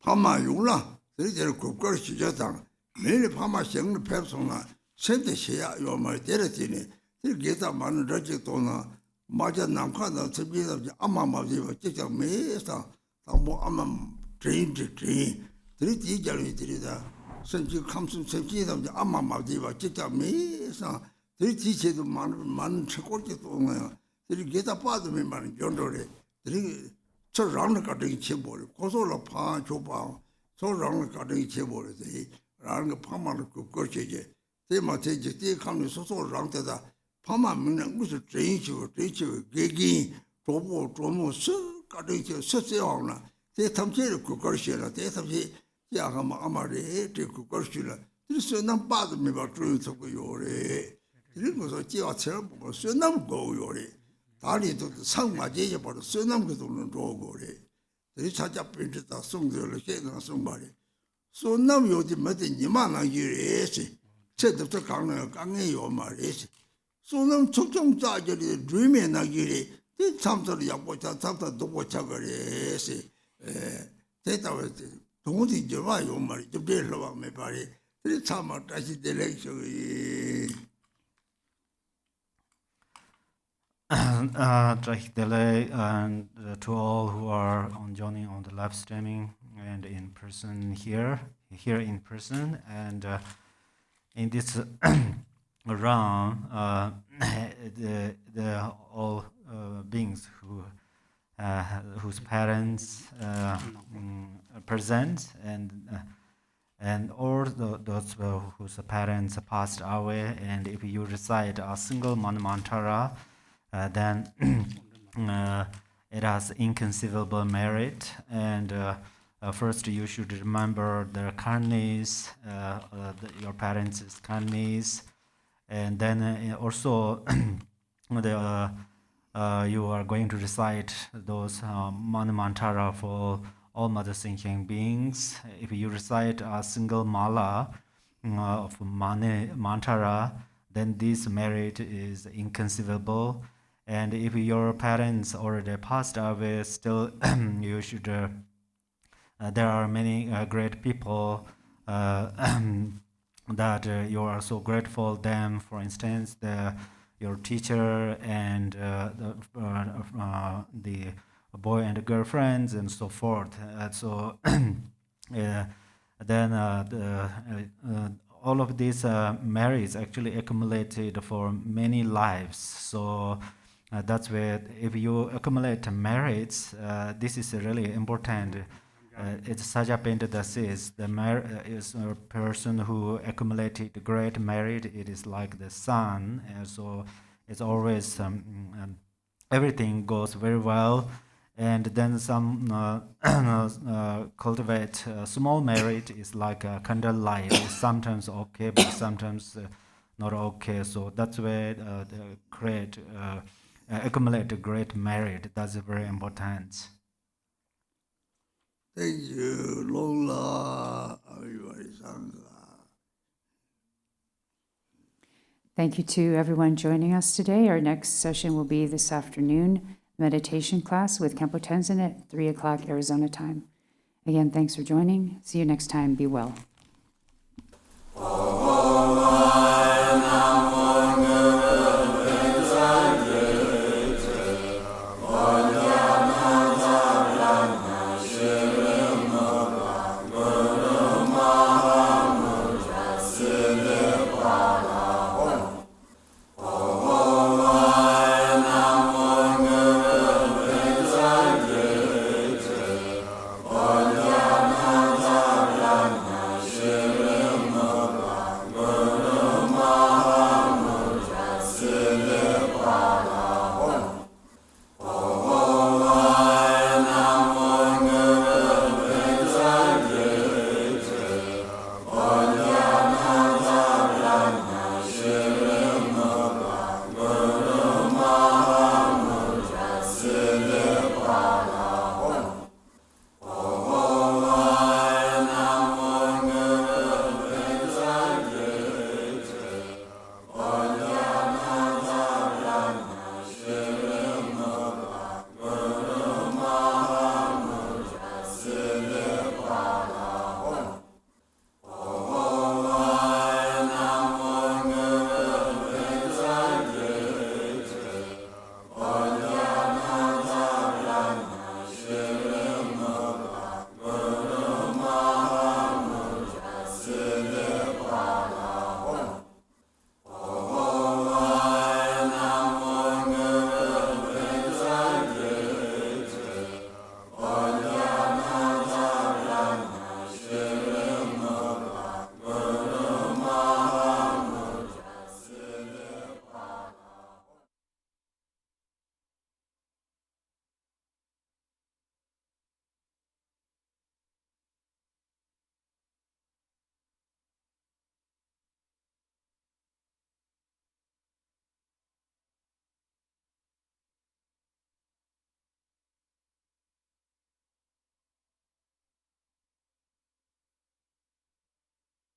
Pama Yula, Sri Jere Kukar Shijatang, Many Pama Sheng Pepsona, Sente Shea Yoma Teretini, Sri Geta Man Rajitona, Maja Namkana, Sabina Amama Diva, Chicha Mesa, Tamo Amam Train to Train, Sri Tijali Trida, Senju comes from Sabina Amama Diva, Chicha Mesa. Three teachers of man Chakoti, three get a part of me, man, Jondore, three so round cutting chibble, Cosola Pan Chopa, so round cutting chibble, they rang a Pama Kukoche, they might take the come so round that Pama Mina was a train you, Gigi, Trobo, Tromo, so cutting you, such a honor. They come to Kukoshila, they have the Yahama Amare, take Kukoshila. This is not bad me about truth of your. 그리고서 지하철 보고 수남 고요래 다리도 상마 제제바로 수남 그도는 로고래 이 찾아 빈다 송들을 해가 송발이 수남 요지 맞지 니만한 일이지 제대로 강해요 말이지 수남 총총 짜절이 드림에나 일이 이 참서를 약보자 참다 도보자 그래지 대답을 동원이 저와요 말이 좀 될로 봐 말이 이 참아 다시 델렉션이 Trahidele and to all who are joining on the live streaming and in person here in person, and in this round, the all beings whose parents are present, and and all those whose parents passed away, and if you recite a single mantra, then it has inconceivable merit. And first you should remember their karmis, your parents' karmis, and then also you are going to recite those mantra for all mother thinking beings. If you recite a single mala of mantra, then this merit is inconceivable. And if your parents already passed away, still you should. There are many great people that you are so grateful them. For instance, your teacher and the boy and girlfriends and so forth. So then all of these merits actually accumulated for many lives. So that's where if you accumulate merits, this is really important. It's Sajapinda says the is a person who accumulated great merit. It is like the sun, so it's always everything goes very well. And then some cultivate small merit is like a candle light. It's sometimes okay, but sometimes not okay. So that's where the great accumulate great merit. That's very important. Thank you, Lola. Thank you to everyone joining us today. Our next session will be this afternoon, meditation class with Khenpo Tenzin at 3 o'clock Arizona time. Again, thanks for joining. See you next time. Be well.